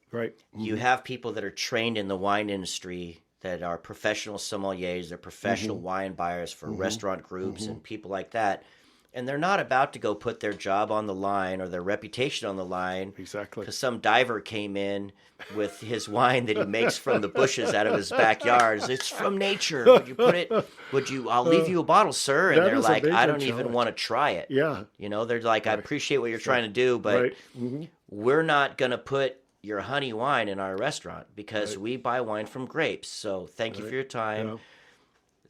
you have people that are trained in the wine industry that are professional sommeliers, they're professional wine buyers for restaurant groups and people like that. And they're not about to go put their job on the line or their reputation on the line. Exactly. Because some diver came in with his wine that he makes from the bushes out of his backyard. It's from nature. Would you put it? I'll leave you a bottle, sir. And they're like, I don't even want to try it. Yeah. They're like, I appreciate what you're trying to do, but we're not going to put your honey wine in our restaurant because we buy wine from grapes. So thank you for your time. Yeah.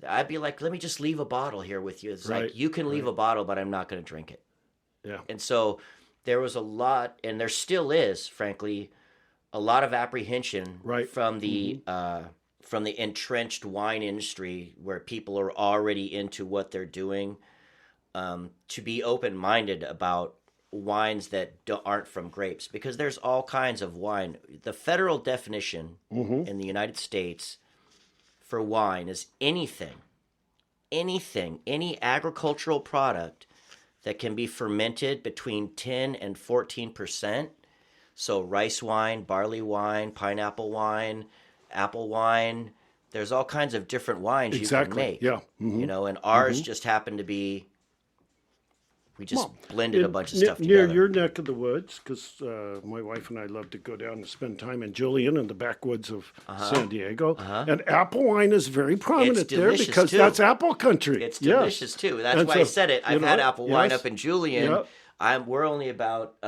I'd be like, let me just leave a bottle here with you. It's like, you can leave a bottle, but I'm not going to drink it. Yeah. And so there was a lot, and there still is, frankly, a lot of apprehension from the entrenched wine industry where people are already into what they're doing, to be open-minded about wines that aren't from grapes, because there's all kinds of wine. The federal definition in the United States for wine is any agricultural product that can be fermented between 10 and 14%. So rice wine, barley wine, pineapple wine, apple wine. There's all kinds of different wines you can make. Yeah. And ours just happened to be, we just blended a bunch of stuff near together. your neck of the woods, because my wife and I love to go down and spend time in Julian in the backwoods of San Diego. And apple wine is very prominent there because that's apple country. It's delicious too. That's why I said it. I've had apple wine up in Julian. We're only about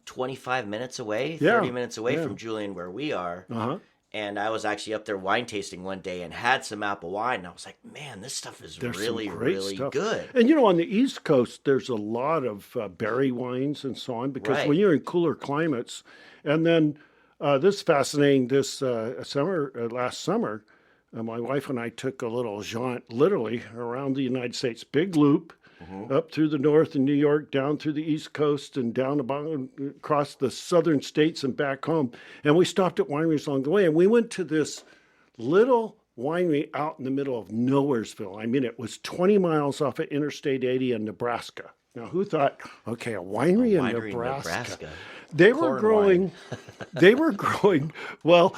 25 minutes away, 30 minutes away from Julian where we are. And I was actually up there wine tasting one day and had some apple wine. And I was like, man, this stuff is really good. And, on the East Coast, there's a lot of berry wines and so on, because when you're in cooler climates, and then this is fascinating, last summer, my wife and I took a little jaunt, literally, around the United States, big loop, up through the north in New York, down through the East Coast, and down across the southern states and back home. And we stopped at wineries along the way. And we went to this little winery out in the middle of Nowheresville. I mean, it was 20 miles off of Interstate 80 in Nebraska. Now, who thought, okay, a winery in Nebraska. They were growing, well,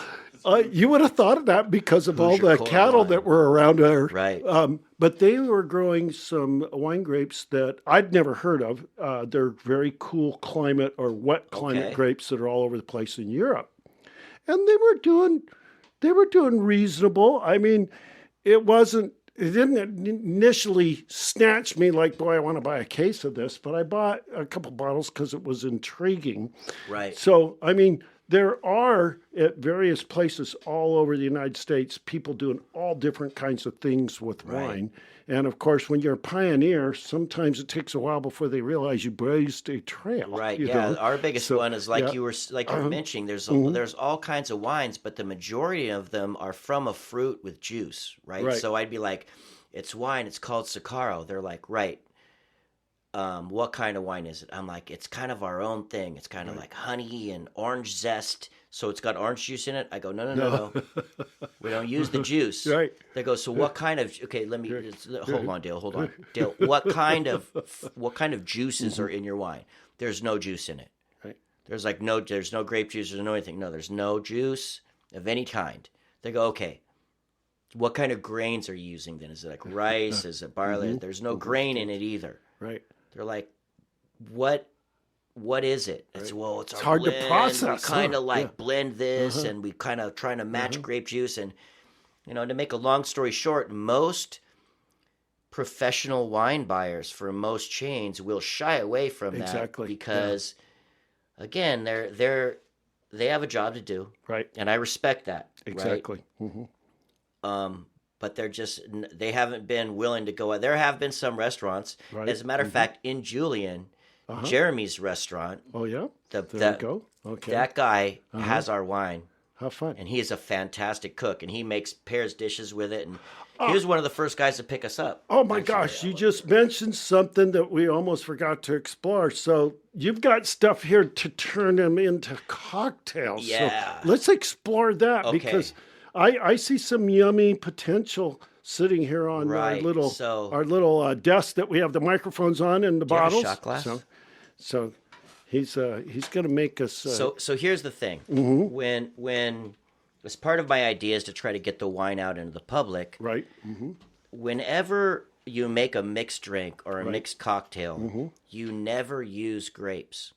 you would have thought of that because of all the cattle that were around there. Right. But they were growing some wine grapes that I'd never heard of. They're very cool climate or wet climate grapes that are all over the place in Europe. And they were doing reasonable. I mean, it didn't initially snatch me like, boy, I want to buy a case of this, but I bought a couple bottles because it was intriguing. Right. So, I mean, there are at various places all over the United States people doing all different kinds of things with wine. And of course, when you're a pioneer, sometimes it takes a while before they realize you blazed a trail. Right. You Yeah. know? Our biggest one is you were mentioning. There's all kinds of wines, but the majority of them are from a fruit with juice. Right. So I'd be like, it's wine. It's called Sakaro. They're like, right. What kind of wine is it? I'm like, it's kind of our own thing. It's kind of like honey and orange zest. So it's got orange juice in it. I go, no. We don't use the juice. Right. They go, so what kind of? Okay, hold on, Dale. Dale, what kind of juices are in your wine? There's no juice in it. Right. There's no grape juice. There's no anything. No, there's no juice of any kind. They go, okay. What kind of grains are you using then? Is it like rice? Is it barley? There's no grain in it either. Right. They're like, what is it? It's it's hard blend. to process. We kind of blend this, and we kind of trying to match grape juice, and to make a long story short, most professional wine buyers for most chains will shy away from that Exactly. because, again, they have a job to do, Right. and I respect that. Exactly. Right? But they haven't been willing to go. There have been some restaurants. Right. As a matter of fact, in Julian, Jeremy's restaurant, Oh, yeah? There we go. Okay. that guy has our wine. How fun. And he is a fantastic cook, and he pairs dishes with it. And he was one of the first guys to pick us up. Oh, my gosh. You just mentioned something that we almost forgot to explore. So you've got stuff here to turn them into cocktails. Yeah. So let's explore that because I see some yummy potential sitting here on our little desk that we have the microphones on and the bottles. Have a shot glass? So he's going to make us. So here's the thing. When as part of my idea is to try to get the wine out into the public. Right. Whenever you make a mixed drink or a mixed cocktail, you never use grapes.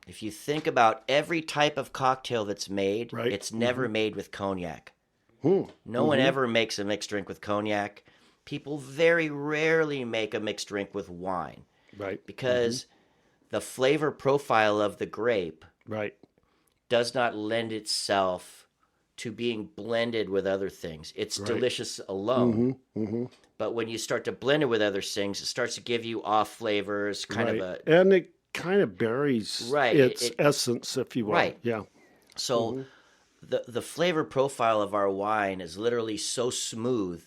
If you think about every type of cocktail that's made, it's never made with cognac. No one ever makes a mixed drink with cognac. People very rarely make a mixed drink with wine. Right. Because the flavor profile of the grape does not lend itself to being blended with other things. It's delicious alone. But when you start to blend it with other things, it starts to give you off flavors, and it kind of buries its essence, if you will. Right. Yeah. So the flavor profile of our wine is literally so smooth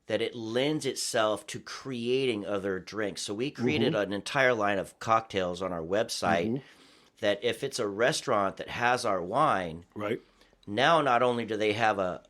that it lends itself to creating other drinks. So we created an entire line of cocktails on our website that if it's a restaurant that has our wine, now not only do they have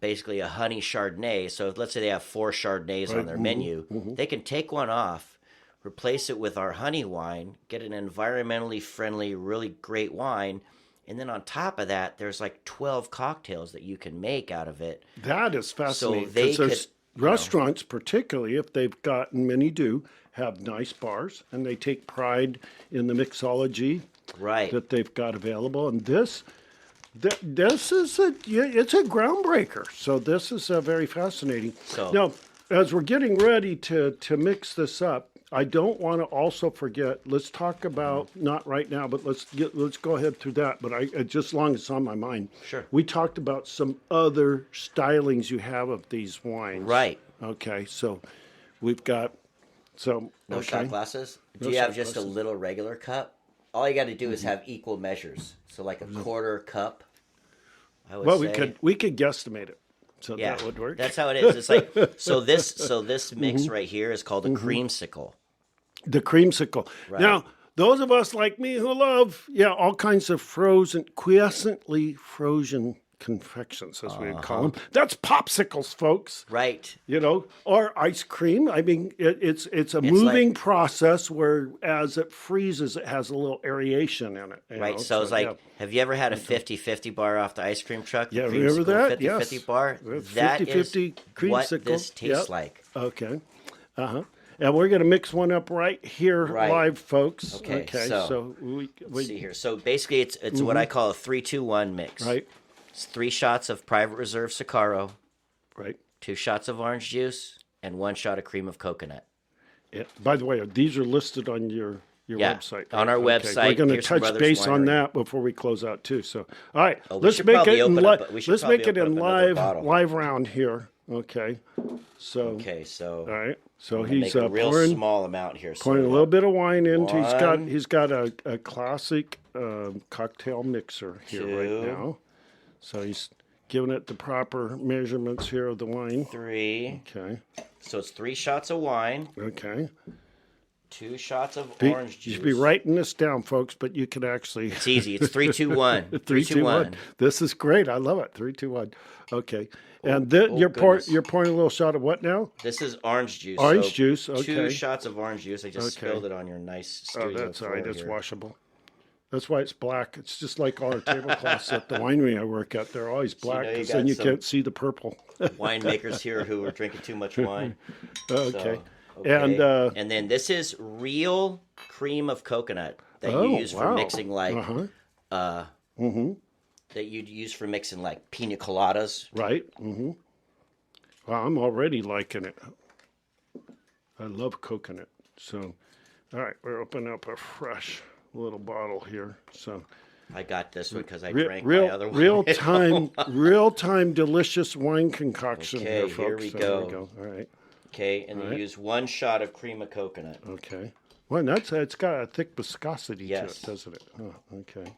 basically a honey Chardonnay, so let's say they have 4 Chardonnays on their menu, they can take one off, replace it with our honey wine, get an environmentally friendly, really great wine, and then on top of that, there's like 12 cocktails that you can make out of it. That is fascinating. So they could, restaurants, particularly if they've got, and many do, have nice bars, and they take pride in the mixology that they've got available. And this is it's a groundbreaker. So this is very fascinating. Now, as we're getting ready to mix this up, I don't want to also forget. Let's talk about not right now, but let's go ahead through that. But just as long as it's on my mind, we talked about some other stylings you have of these wines. Right. Okay. So we've got no shot glasses. Do you have just a little regular cup? All you got to do is have equal measures. So like a quarter cup. I would say. we could guesstimate it. So that would work. That's how it is. It's like so this mix right here is called a creamsicle. The creamsicle. Right. Now, those of us like me who love all kinds of quiescently frozen confections, as we would call them. That's popsicles, folks. Right. Or ice cream. I mean, it's a moving process where as it freezes, it has a little aeration in it. Right. So it's like, have you ever had a 50-50 bar off the ice cream truck? Yeah, remember that? 50-50 bar? That is what this tastes like. Okay. And we're going to mix one up right here live, folks. Okay. So we see here. So basically, it's what I call a 3-2-1 mix. Right. It's 3 shots of Private Reserve Sicaro. Right. 2 shots of orange juice and 1 shot of cream of coconut. Yeah. By the way, these are listed on your website. On our website. We're going to touch base on that before we close out too. So, all right, let's make it in live round here. Okay. So. All right. So he's a real pouring, small amount here. Pouring a little bit of wine into. He's got a classic cocktail mixer here right now. So he's giving it the proper measurements here of the wine. 3. Okay. So it's 3 shots of wine. Okay. 2 shots of orange juice. You should be writing this down, folks, but you can actually. It's easy. It's 3-2-1. 3-2-1. This is great. I love it. 3-2-1. Okay. And you're pouring a little shot of what now? This is orange juice. Orange juice. Okay. 2 shots of orange juice. I just spilled it on your nice studio floor. That's all right. It's washable. That's why it's black. It's just like all our tablecloths at the winery I work at. They're always black because then you can't see the purple. Winemakers here who are drinking too much wine. Okay. And then this is real cream of coconut that you use for mixing that you'd use for mixing like pina coladas. Right. Mm-hmm. Well, I'm already liking it. I love coconut. So, all right, we're opening up a fresh little bottle here. So, I got this one because I Re- drank real, my other one. real time, delicious wine concoction Okay, here, folks. here we So go. There we go. All right. Okay, and you use 1 shot of cream of coconut. Okay. Well, it's got a thick viscosity to Yes. it, doesn't it? Oh, okay.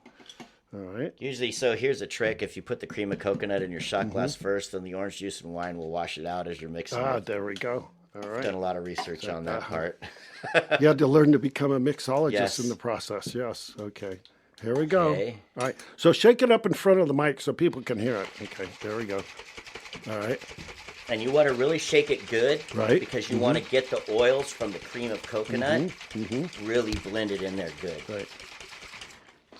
All right. Usually, so here's a trick. If you put the cream of coconut in your shot glass first, then the orange juice and wine will wash it out as you're mixing it. There we go. All right. Done a lot of research on that part. You had to learn to become a mixologist Yes. in the process. Yes. Okay. Here we go. Okay. All right. So shake it up in front of the mic so people can hear it. Okay. There we go. All right. And you want to really shake it good, Right. Because you want to get the oils from the cream of coconut really blended in there good. Right.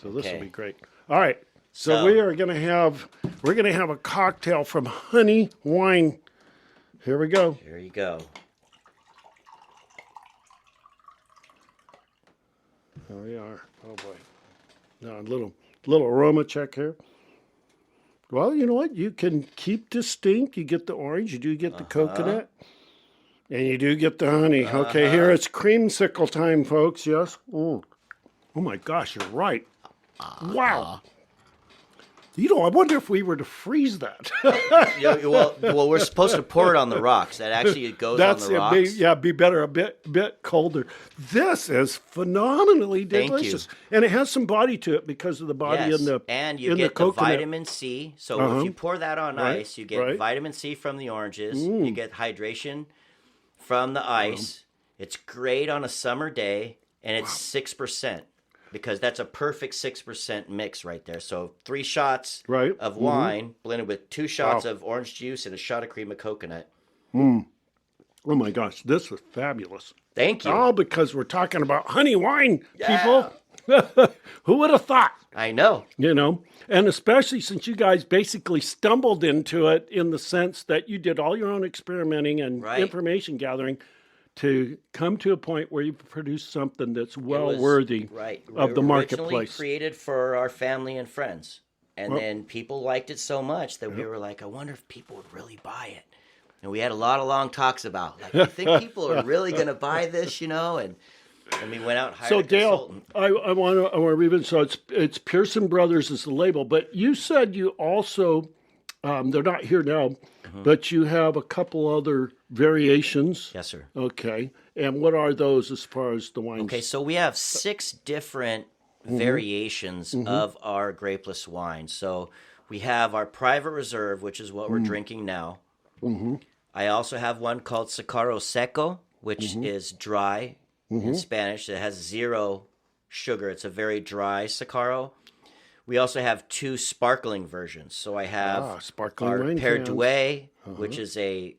So this will Okay. be great. All right. So So- we're gonna have a cocktail from honey wine. Here we go. Here you go. Here we are. Oh boy. Now a little aroma check here. Well, you know what? You can keep distinct. You get the orange. You do get the coconut. And you do get the honey. Okay, here it's creamsicle time, folks. Yes. Oh my gosh, you're right. Wow. You know, I wonder if we were to freeze that. Well, we're supposed to pour it on the rocks. That actually it goes on the rocks. Be better a bit colder. This is phenomenally Thank you. delicious, and it has some body to it because of the body Yes, in the and you in get the coconut. vitamin C. So if you pour that on Right, ice, you get right. vitamin C from the oranges. You get hydration from the ice. It's great on a summer day, and it's 6%. Because that's a perfect 6% mix right there. So 3 shots Right. of wine blended with 2 shots of orange juice and a shot of cream of coconut. Oh my gosh, this is fabulous. Thank you. All because we're talking about honey wine, Yeah. people. Who would have thought? I know. You know, and especially since you guys basically stumbled into it in the sense that you did all your own experimenting and Right. information gathering to come to a point where you produce something that's well It was- worthy right. of the Originally marketplace. created for our family and friends. And then people liked it so much that we were like, I wonder if people would really buy it. And we had a lot of long talks about, like, you think people are really going to buy this, you know? And we went out and hired So a Dale, consultant. I want to read. So it's Pearson Brothers is the label, but you said you also they're not here now, but you have a couple other variations. Yes, sir. Okay, and what are those as far as the wines? Okay, so we have 6 different variations of our grapeless wine. So we have our private reserve, which is what we're drinking now. I also have one called Sicaro Seco, which is dry in Spanish. It has 0 sugar. It's a very dry Sicaro. We also have 2 sparkling versions. So I have sparkling our wine Père cans. Douai, which is a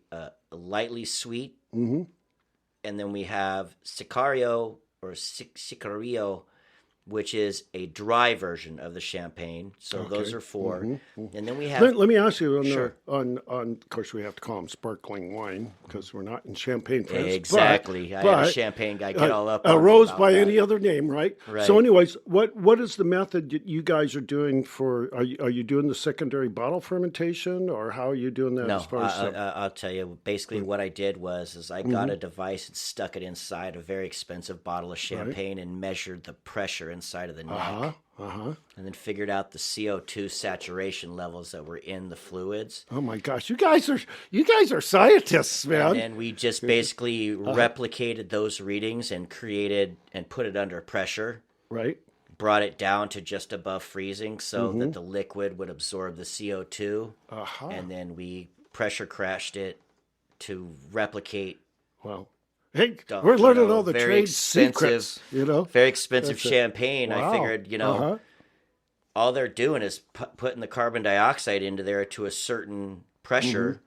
lightly sweet. And then we have Sicario or Sicario, which is a dry version of the champagne. So those are 4. And then we have Let me ask you Sure. on of course we have to call them sparkling wine because we're not in Champagne, France. exactly. I had a champagne guy get all up. A on me rose about by that. any other name, right? Right. So, anyways, what is the method that you guys are doing for? Are you doing the secondary bottle fermentation, or how are you doing that? No, as far as I'll tell you. Basically, what I did was I got a device and stuck it inside a very expensive bottle of champagne and measured the pressure inside of the neck, and then figured out the CO2 saturation levels that were in the fluids. Oh my gosh, you guys are scientists, man. And then we just basically replicated those readings and created and put it under pressure. Right. Brought it down to just above freezing so that the liquid would absorb the CO2. And then we pressure crashed it to replicate. Wow. Hey, Don't- we're learning you know, all the very trade expensive- secrets. You know. Very expensive That's it. champagne. Wow. I figured, all they're doing is putting the carbon dioxide into there to a certain pressure,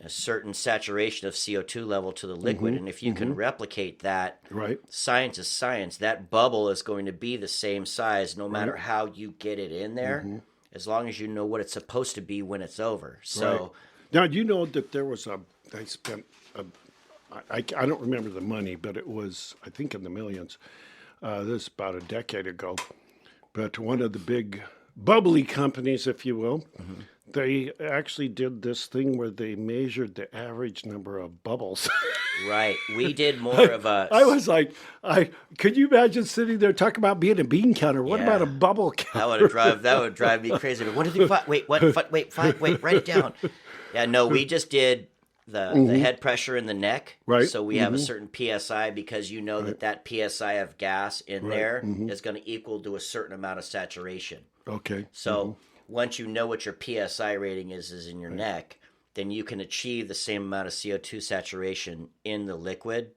a certain saturation of CO2 level to the liquid. And if you can replicate that, Right. science is science. That bubble is going to be the same size no matter how you get it in there, as long as you know what it's supposed to be when it's over. So, Right. Now, you know that there was I spent, I don't remember the money, but it was, I think, in the millions. This is about a decade ago. But one of the big bubbly companies, if you will, they actually did this thing where they measured the average number of bubbles. Right. We did more of a. I was like, could you imagine sitting there talking about being a bean counter? What about a bubble counter? That would drive me crazy. But 1, 2, 3, 5. Wait, what? Wait, 5. Wait, write it down. Yeah, no, we just did the head pressure in the neck. Right. So we have a certain PSI because you know that PSI of gas in there is going to equal to a certain amount of saturation. Okay. So once you know what your PSI rating is in your neck, then you can achieve the same amount of CO2 saturation in the liquid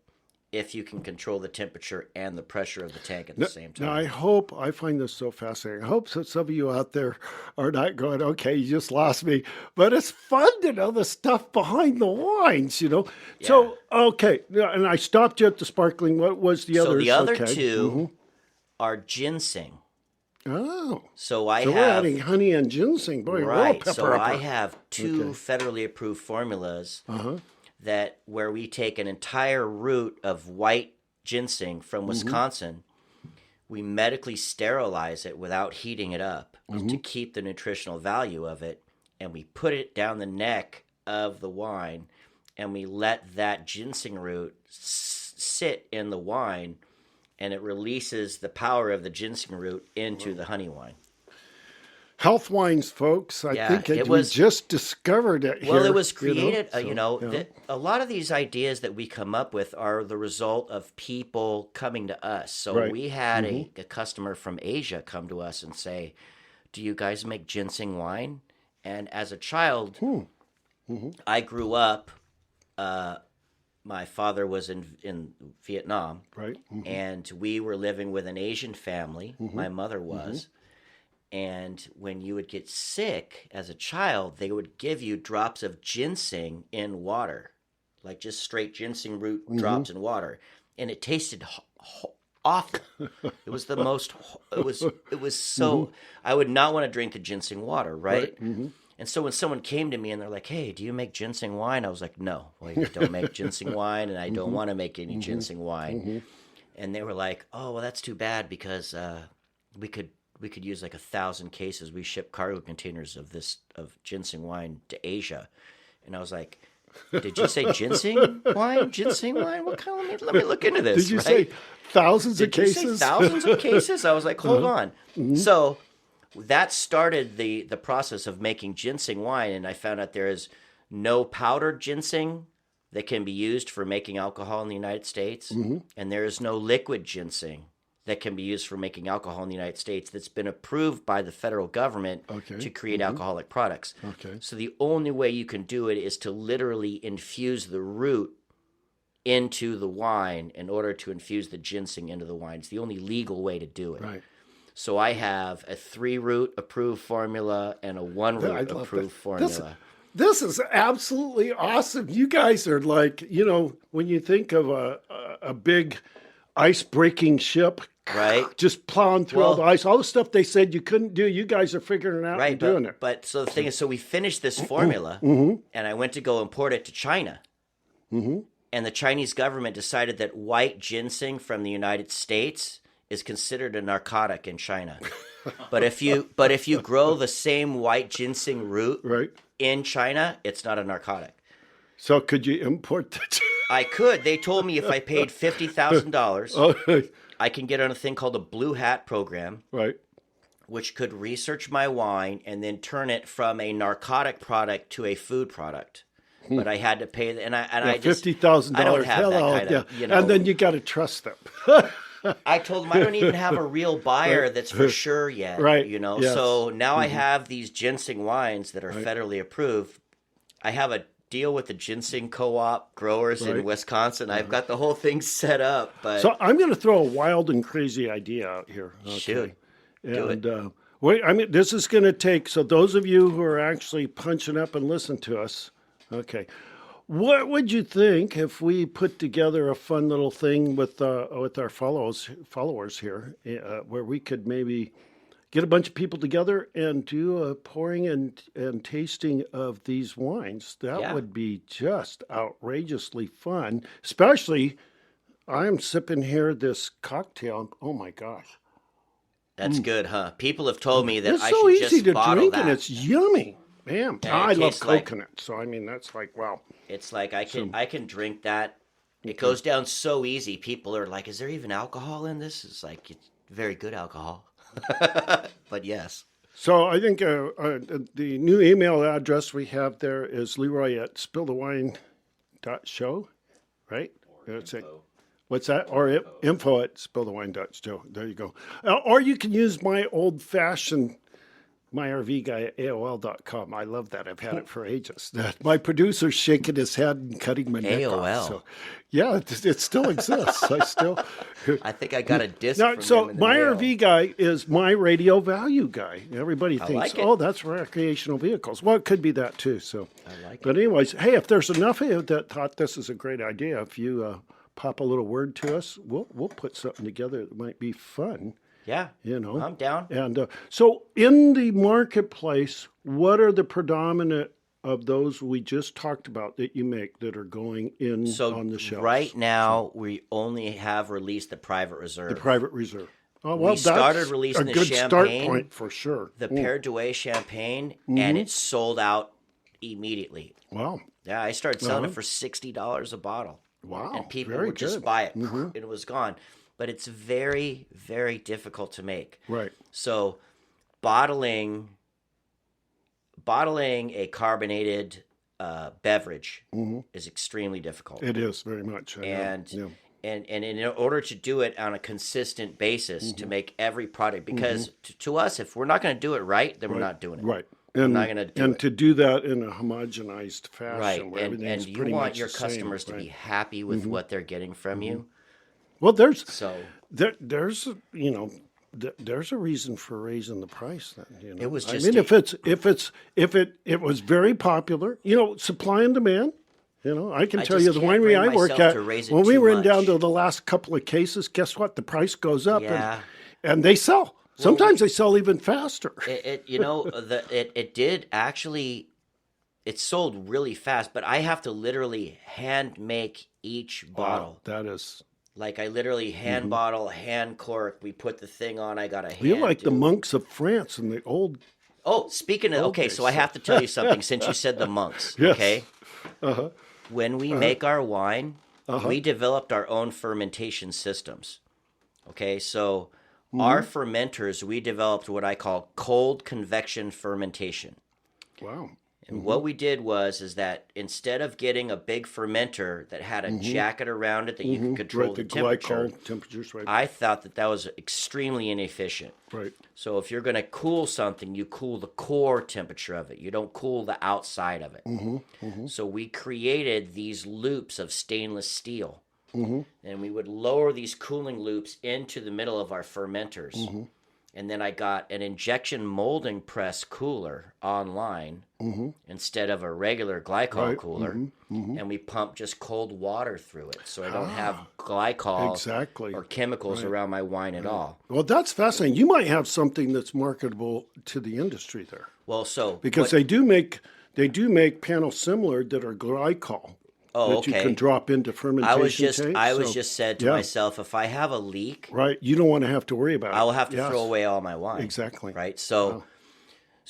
if you can control the temperature and the pressure of the tank at the same time. Now, I find this so fascinating. I hope that some of you out there are not going, okay, you just lost me. But it's fun to know the stuff behind the wines, Yeah. So, okay. And I stopped you at the sparkling. What was the other? So the other two are ginseng. Oh. So we're adding honey and ginseng. Boy, right. Pepper So upper. I have two federally approved formulas that where we take an entire root of white ginseng from Wisconsin, we medically sterilize it without heating it up to keep the nutritional value of it, and we put it down the neck of the wine, and we let that ginseng root sit in the wine, and it releases the power of the ginseng root into the honey wine. Health wines, folks. I think we just discovered it here. Well, it was created, a lot of these ideas that we come up with are the result of people coming to us. So we had a customer from Asia come to us and say, do you guys make ginseng wine? And as a child, I grew up, my father was in Vietnam, right? And we were living with an Asian family. My mother was. And when you would get sick as a child, they would give you drops of ginseng in water, like just straight ginseng root drops in water. And it tasted awful. It was the most, it was so, I would not want to drink the ginseng water, right? And so when someone came to me and they're like, hey, do you make ginseng wine? I was like, no, I don't make ginseng wine, and I don't want to make any ginseng wine. And they were like, oh, well, that's too bad because we could use like 1,000 cases. We ship cargo containers of ginseng wine to Asia. And I was like, did you say ginseng wine? Ginseng wine? What kind of, let me look into this. Did you say thousands of cases? Did you say thousands of cases? I was like, hold on. So that started the process of making ginseng wine, and I found out there is no powdered ginseng that can be used for making alcohol in the United States, and there is no liquid ginseng that can be used for making alcohol in the United States that's been approved by the federal government to create alcoholic products. So the only way you can do it is to literally infuse the root into the wine in order to infuse the ginseng into the wine. It's the only legal way to do it. Right. So I have a 3-root approved formula and a 1-root approved formula. This is absolutely awesome. You guys are like, when you think of a big ice-breaking ship, right, just plowing through all the ice, all the stuff they said you couldn't do, you guys are figuring it out and doing it. But so the thing is, so we finished this formula, and I went to go import it to China. And the Chinese government decided that white ginseng from the United States is considered a narcotic in China. But if you grow the same white ginseng root in China, it's not a narcotic. So could you import that? I could. They told me if I paid $50,000, I can get on a thing called a Blue Hat program, which could research my wine and then turn it from a narcotic product to a food product. But I had to pay, and I just $50,000. I don't have that kind of, and then you got to trust them. I told them I don't even have a real buyer that's for sure yet. Yes. So now I have these ginseng wines that are federally approved. I have a deal with the ginseng co-op growers in Wisconsin. I've got the whole thing set up. But so I'm going to throw a wild and crazy idea out here. Okay. Shoot. Do it. Wait, this is going to take, so those of you who are actually punching up and listen to us, okay. What would you think if we put together a fun little thing with our followers here, where we could maybe get a bunch of people together and do a pouring and tasting of these wines? That would be just outrageously fun. Especially, I'm sipping here this cocktail. Oh my gosh, that's good, huh? People have told me that it's I so should easy just to bottle drink that. and it's yummy. Bam. And I it love tastes like- coconut. So, I mean, that's like, wow. It's like I can drink that. It goes down so easy. People are like, "Is there even alcohol in this?" It's like it's very good alcohol, but yes. So I think the new email address we have there is Leroy at spillthewine.show, right? What's that? Or info at spillthewine.show. There you go. Or you can use my old-fashioned My RV guy at AOL.com. I love that. I've had it for ages. My producer's shaking his head and cutting my neck AOL. off. So, yeah, it still exists. I think I got a disc Now, from so him in the my mail. RV guy is my radio value guy. Everybody thinks, like it. oh, that's recreational vehicles. Well, it could be that too. So, I like but anyways, hey, if there's enough of you that thought this is a great idea, if you pop a little word to us, we'll put something together that might be fun. Yeah, You know, I'm down. And so, in the marketplace, what are the predominant of those we just talked about that you make that are going in on the shelves? Right now, we only have released the Private Reserve. The private reserve. Oh, We started releasing a the good start champagne, point for sure. the Père Douai champagne, and it sold out immediately. Wow. Yeah, I started selling it for $60 a bottle. Wow. And people very would just good. buy it, and it was gone. But it's very, very difficult to make. Right. So, bottling a carbonated beverage is extremely difficult. It is very much. I know. and Yeah. and in order to do it on a consistent basis to make every product, because to us, if we're not going to do it right, then we're not doing it. Right. And, not gonna do and it. to do that in a homogenized fashion Right, where and everything's you pretty want much your the same, customers to right? be happy with what they're getting from you. Well, there's So there's there's a reason for raising the price. Then It was I just mean, a- if it was very popular, supply and demand. I can I tell just you the can't winery bring I work myself at, to raise it when we too were in down much. to the last couple of cases, guess what? The price goes up, Yeah. and they sell. Sometimes they sell even faster. it did actually. It sold really fast, but I have to literally hand make each bottle. That is. Like I literally hand bottle, hand cork. We put the thing on. I got a hand. You're like the do- monks of France in the old. Oh, speaking of, okay, so I have to tell you something since you said the monks, Yes. okay? When we make our wine, we developed our own fermentation systems, okay? So our fermenters, we developed what I call cold convection fermentation. Wow. And what we did is that instead of getting a big fermenter that had a jacket around it that you could control Right, the the temperature, glycol temperatures, right? I thought that was extremely inefficient. Right. So if you're going to cool something, you cool the core temperature of it. You don't cool the outside of it. So we created these loops of stainless steel. And we would lower these cooling loops into the middle of our fermenters. And then I got an injection molding press cooler online instead of a regular glycol cooler. And we pump just cold water through it. So I don't have glycol Exactly. or chemicals around my wine at all. Well, that's fascinating. You might have something that's marketable to the industry there, Well, so because they do make panels similar that are glycol that you okay. can drop into fermentation I was tanks. just said to yeah. myself, if I have a leak, Right, you don't want to have to worry about it. I will have to Yes. throw away all my wine. Exactly. Right. So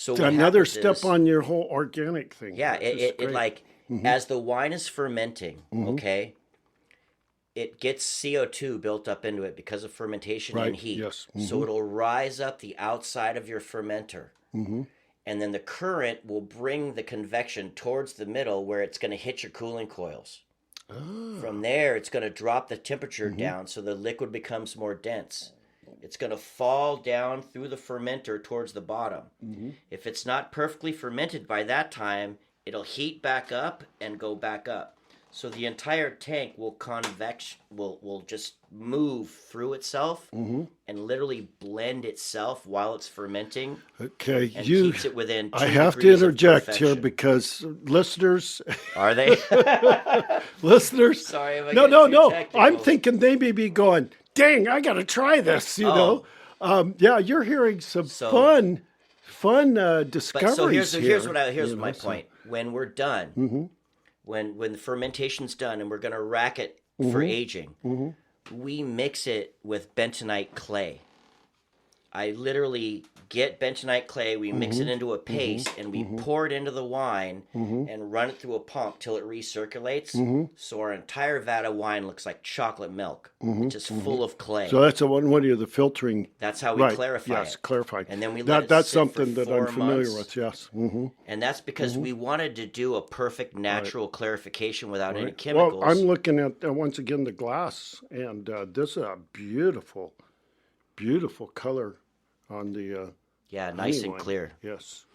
what Another happens step is- on your whole organic thing. Yeah, which is it great. like as the wine is fermenting, okay, it gets CO2 built up into it because of fermentation Right, and heat. yes, So it'll rise up the outside of your fermenter. And then the current will bring the convection towards the middle where it's going to hit your cooling coils. From there, it's going to drop the temperature down so the liquid becomes more dense. It's going to fall down through the fermenter towards the bottom. If it's not perfectly fermented by that time, it'll heat back up and go back up. So the entire tank will will just move through itself and literally blend itself while it's fermenting. Okay, And you. keeps it within 2 I have to degrees of interject here perfection. because listeners, Are they? listeners. Sorry if I No, get no, too no. technical. I'm thinking they may be going, dang, I got to try this, you know. Yeah, you're hearing some fun discoveries So here. here's my point. When we're done, when the fermentation's done and we're going to rack it for aging, we mix it with bentonite clay. I literally get bentonite clay, we mix it into a paste, and we pour it into the wine and run it through a pump till it recirculates. So our entire vat of wine looks like chocolate milk. It's just full of clay. So that's one of the filtering. That's how we Right. clarify Yes, it. clarify. And then we let that's it sit something for that I'm 4 familiar months. with. Yes. And that's because we wanted to do a perfect natural clarification without any chemicals. Well, I'm looking at once again the glass, and this is a beautiful, beautiful color on the. Yeah, nice honey and wine. clear. Yes.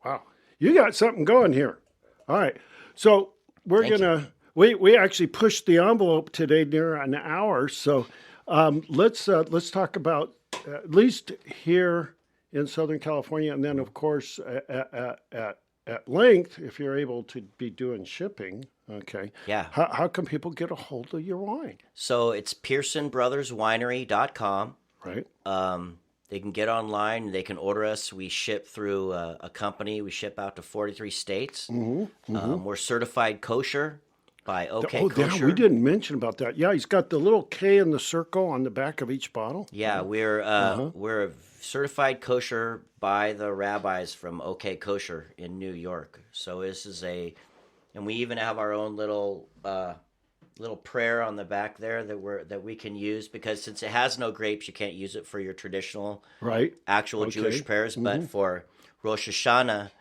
Wow, you got something going here. All right, so we're gonna we actually pushed the envelope today near an hour. So let's talk about at least here in Southern California, and then of course at length if you're able to be doing shipping. Okay. Yeah. How can people get a hold of your wine? So it's PearsonBrothersWinery.com. Right. They can get online. They can order us. We ship through a company. We ship out to 43 states. We're certified kosher by OK Kosher. Yeah, we didn't mention about that. Yeah, he's got the little K in the circle on the back of each bottle. Yeah, we're certified kosher by the rabbis from OK Kosher in New York. So this is and we even have our own little prayer on the back there that we can use, because since it has no grapes, you can't use it for your traditional actual Jewish prayers. But for Rosh Hashanah,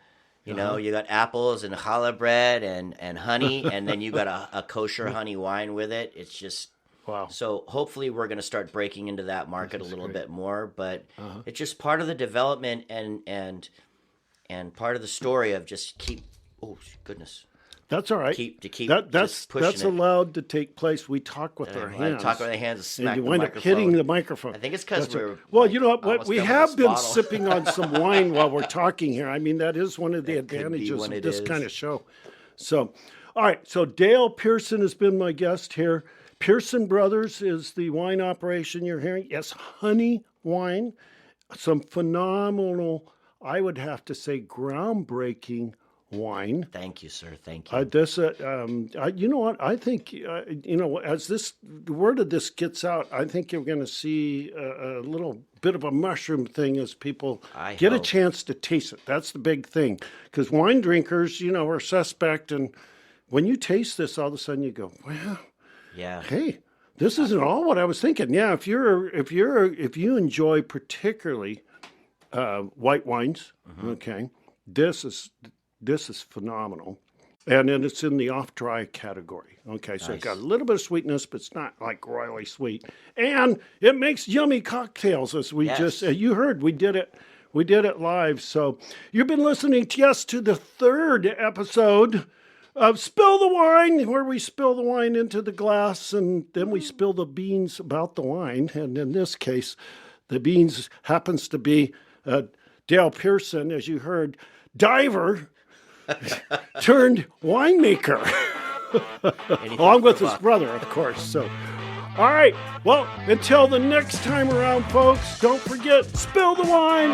you know, you got apples and challah bread and honey, and then you got a kosher honey wine with it. It's just wow. So hopefully we're going to start breaking into that market a little bit more. But it's just part of the development and part of the story of just keep. Oh goodness. That's all right. That's allowed to take place. We talk with our hands. Talk with our hands and smack and you the wind up microphone. hitting the microphone. I think it's because we're. Well, you know what? We have been bottle. sipping on some wine while we're talking here. I mean, that is one of the advantages of this kind of show. So, all right. So Dale Pearson has been my guest here. Pearson Brothers is the wine operation you're hearing. Yes, honey wine. Some phenomenal, I would have to say, groundbreaking wine. Thank you, sir. Thank you. You know what? I think as the word of this gets out, I think you're going to see a little bit of a mushroom thing as people get a chance to taste it. That's the big thing, because wine drinkers, are suspect, and when you taste this, all of a sudden you go, well, yeah, hey, this isn't all what I was thinking. Yeah, if you enjoy particularly white wines, okay, this is phenomenal. And then it's in the off-dry category. Okay, so it's got a little bit of sweetness, but it's not like royally sweet. And it makes yummy cocktails, as we just, you heard, we did it live. So you've been listening to the third episode of Spill the Wine, where we spill the wine into the glass, and then we spill the beans about the wine. And in this case, the beans happens to be Dale Pearson, as you heard, diver, turned winemaker, along with his brother, of course. So, all right. Well, until the next time around, folks, don't forget, spill the wine.